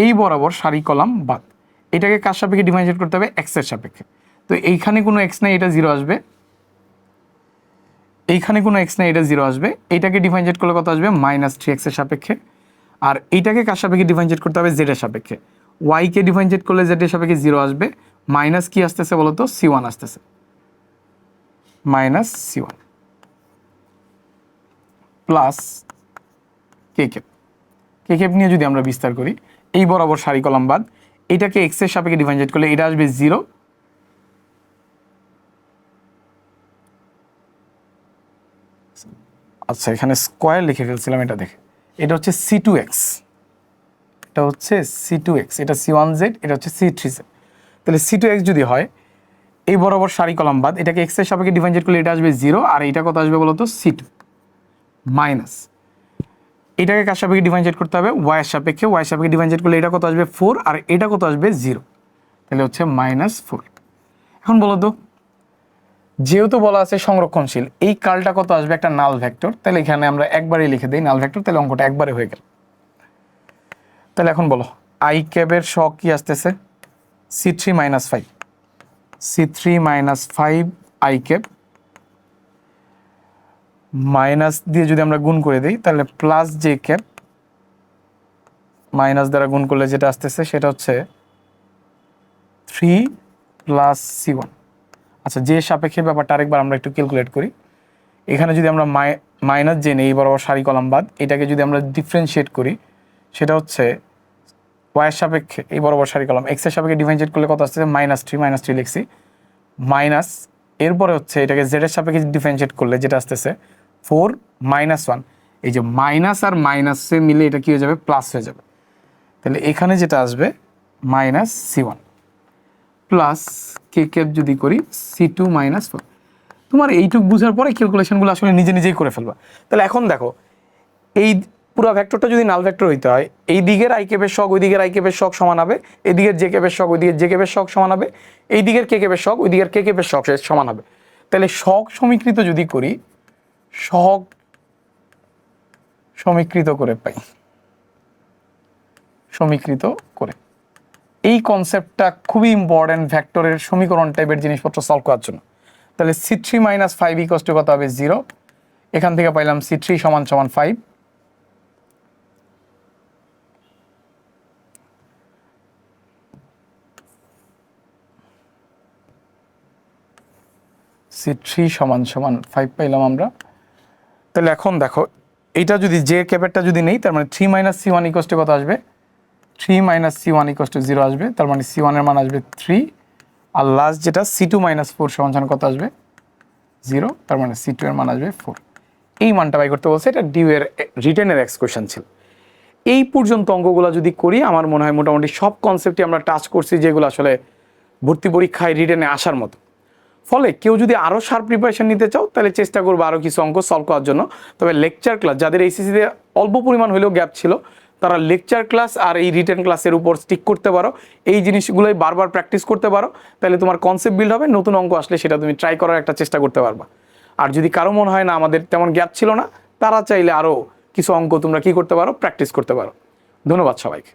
এই বরাবর সারি কলাম বাদ, এটাকে কার সাপেক্ষে ডিফারেন্সিয়েট করতে হবে? x এর সাপেক্ষে। তো এইখানে কোনো x নেই, এটা 0 আসবে। এইখানে কোনো x নেই, এটা 0 আসবে। এইটাকে ডিফারেন্সিয়েট করলে কত আসবে? মাইনাস 3x এর সাপেক্ষে। আর এইটাকে কার সাপেক্ষে ডিফারেন্সিয়েট করতে হবে? z এর সাপেক্ষে। y কে ডিফারেন্সিয়েট করলে z এর সাপেক্ষে 0 আসবে। মাইনাস কি আসতেছে বলতো? c1 আসতেছে, minus c1 plus K cap. কে ক্যাপ নিয়ে যদি আমরা বিস্তার করি, এই বরাবর সারি কলাম বাদ, এইটাকে x এর সাপেক্ষে ডিফারেন্সিয়েট করলে এটা আসবে 0। আচ্ছা, এখানে স্কোয়ার লিখে ফেলছিলাম, এটা দেখে, এটা হচ্ছে c2x, এটা হচ্ছে c2x, এটা c1z, এটা হচ্ছে c3z। তাহলে c2x যদি হয়, এই বরাবর সারি কলাম বাদ, এটাকে x এর সাপেক্ষে ডিফারেন্সিয়েট করলে এটা আসবে 0, আর এটা কত আসবে বলতো? c2 মাইনাস এটাকে কার সাপেক্ষে ডিফারেন্সিয়েট করতে হবে? y এর সাপেক্ষে। y এর সাপেক্ষে ডিফারেন্সিয়েট করলে এটা কত আসবে? 4, আর এটা কত আসবে? 0। তাহলে হচ্ছে -4। এখন বলো তো, যেহেতু বলা আছে সংরক্ষণশীল, এই কার্লটা কত আসবে? একটা নাল ভেক্টর। তাহলে এখানে আমরা একবারে লিখে দিই নাল ভেক্টর, তাহলে অঙ্কটা একবারে হয়ে গেল। তাহলে এখন বলো আই ক্যাবের সহগ কি আসতেছে? c3 minus 5, c3 minus 5 I cab, minus দিয়ে যদি আমরা গুণ করে দিই তাহলে প্লাস জে ক্যাব, মাইনাস দ্বারা গুণ করলে যেটা আসতেছে সেটা হচ্ছে 3 প্লাস c1। আচ্ছা, যে সাপেক্ষে ব্যাপারটা আরেকবার আমরা একটু ক্যালকুলেট করি। এখানে যদি আমরা মাইনাস জেনে এই বরাবর সারি কলাম বাদ, এটাকে যদি আমরা ডিফারেন্সিয়েট করি, সেটা হচ্ছে ওয়াইয়ের সাপেক্ষে এই বরাবর সারি কলাম, এক্সের সাপেক্ষে ডিফারেন্সিয়েট করলে কত আসতেছে? -3 লিখছি, মাইনাস এরপরে হচ্ছে এটাকে জেডের সাপেক্ষে ডিফারেন্সিয়েট করলে যেটা আসতেছে 4 -1। এই যে মাইনাস আর মাইনাসে মিলে এটা কি হয়ে যাবে? প্লাস হয়ে যাবে। তাহলে এখানে যেটা আসবে -c1 প্লাস কে ক্যাপ যদি করি c2 -4। তোমার এইটুক বুঝার পরে ক্যালকুলেশনগুলো আসলে নিজে নিজেই করে ফেলবা। তাহলে এখন দেখো, এই পুরো ভেক্টরটা যদি নাল ভেক্টর হইতে হয়, এই দিকের আই ক্যাপের সহগ ওই দিকের আই ক্যাপের সহগ সমান হবে, এই দিকের জে ক্যাপের সহগ ওই দিকের জে ক্যাপের সহগ সমান হবে, এই দিকের কে ক্যাপের সহগ ওই দিকের কে ক্যাপের সহগ সমান হবে। তাহলে সহগ সমীকৃত যদি করি, সহগ সমীকৃত করে পাই, সমীকৃত করে, এই কনসেপ্টটা খুবই ইম্পর্টেন্ট ভেক্টরের সমীকরণ টাইপের জিনিসপত্র সলভ করার জন্য। তাহলে c3 - 5 = কত হবে? 0। এখান থেকে পাইলাম c3 = 5, c3 = 5 পাইলাম আমরা। তাহলে এখন দেখো, এইটা যদি জে ক্যাপেরটা যদি নেই, তার মানে 3 - c1 = কত আসবে? 3 - c1 = 0 আসবে। তার মানে c1 এর মান আসবে 3, আর লাস্ট যেটা c2 - 4 = কত আসবে? 0। তার মানে c2 এর মান আসবে 4। এই মানটা বাই করতে বলছে, এটা ডিউ এর রিটেনের এক্স কোয়েশ্চন ছিল। এই পর্যন্ত অঙ্কগুলো যদি করি, আমার মনে হয় মোটামুটি সব কনসেপ্টই আমরা টাচ করছি, যেগুলো আসলে ভর্তি পরীক্ষায় রিটেনে আসার মতো। ফলে কেউ যদি আরও শার্প প্রিপারেশন নিতে চাও, তাহলে চেষ্টা করবো আরও কিছু অঙ্ক সলভ করার জন্য। তবে লেকচার ক্লাস যাদের এইচএসসিতে অল্প পরিমাণ হলেও গ্যাপ ছিল, তারা লেকচার ক্লাস আর এই রিটেন ক্লাসের উপর স্টিক করতে পারো, এই জিনিসগুলোই বারবার প্র্যাকটিস করতে পারো, তাহলে তোমার কনসেপ্ট বিল্ড হবে, নতুন অঙ্ক আসলে সেটা তুমি ট্রাই করার একটা চেষ্টা করতে পারবা। আর যদি কারো মনে হয় না আমাদের তেমন গ্যাপ ছিল না, তারা চাইলে আরও কিছু অঙ্ক তোমরা কি করতে পারো, প্র্যাকটিস করতে পারো। ধন্যবাদ সবাইকে।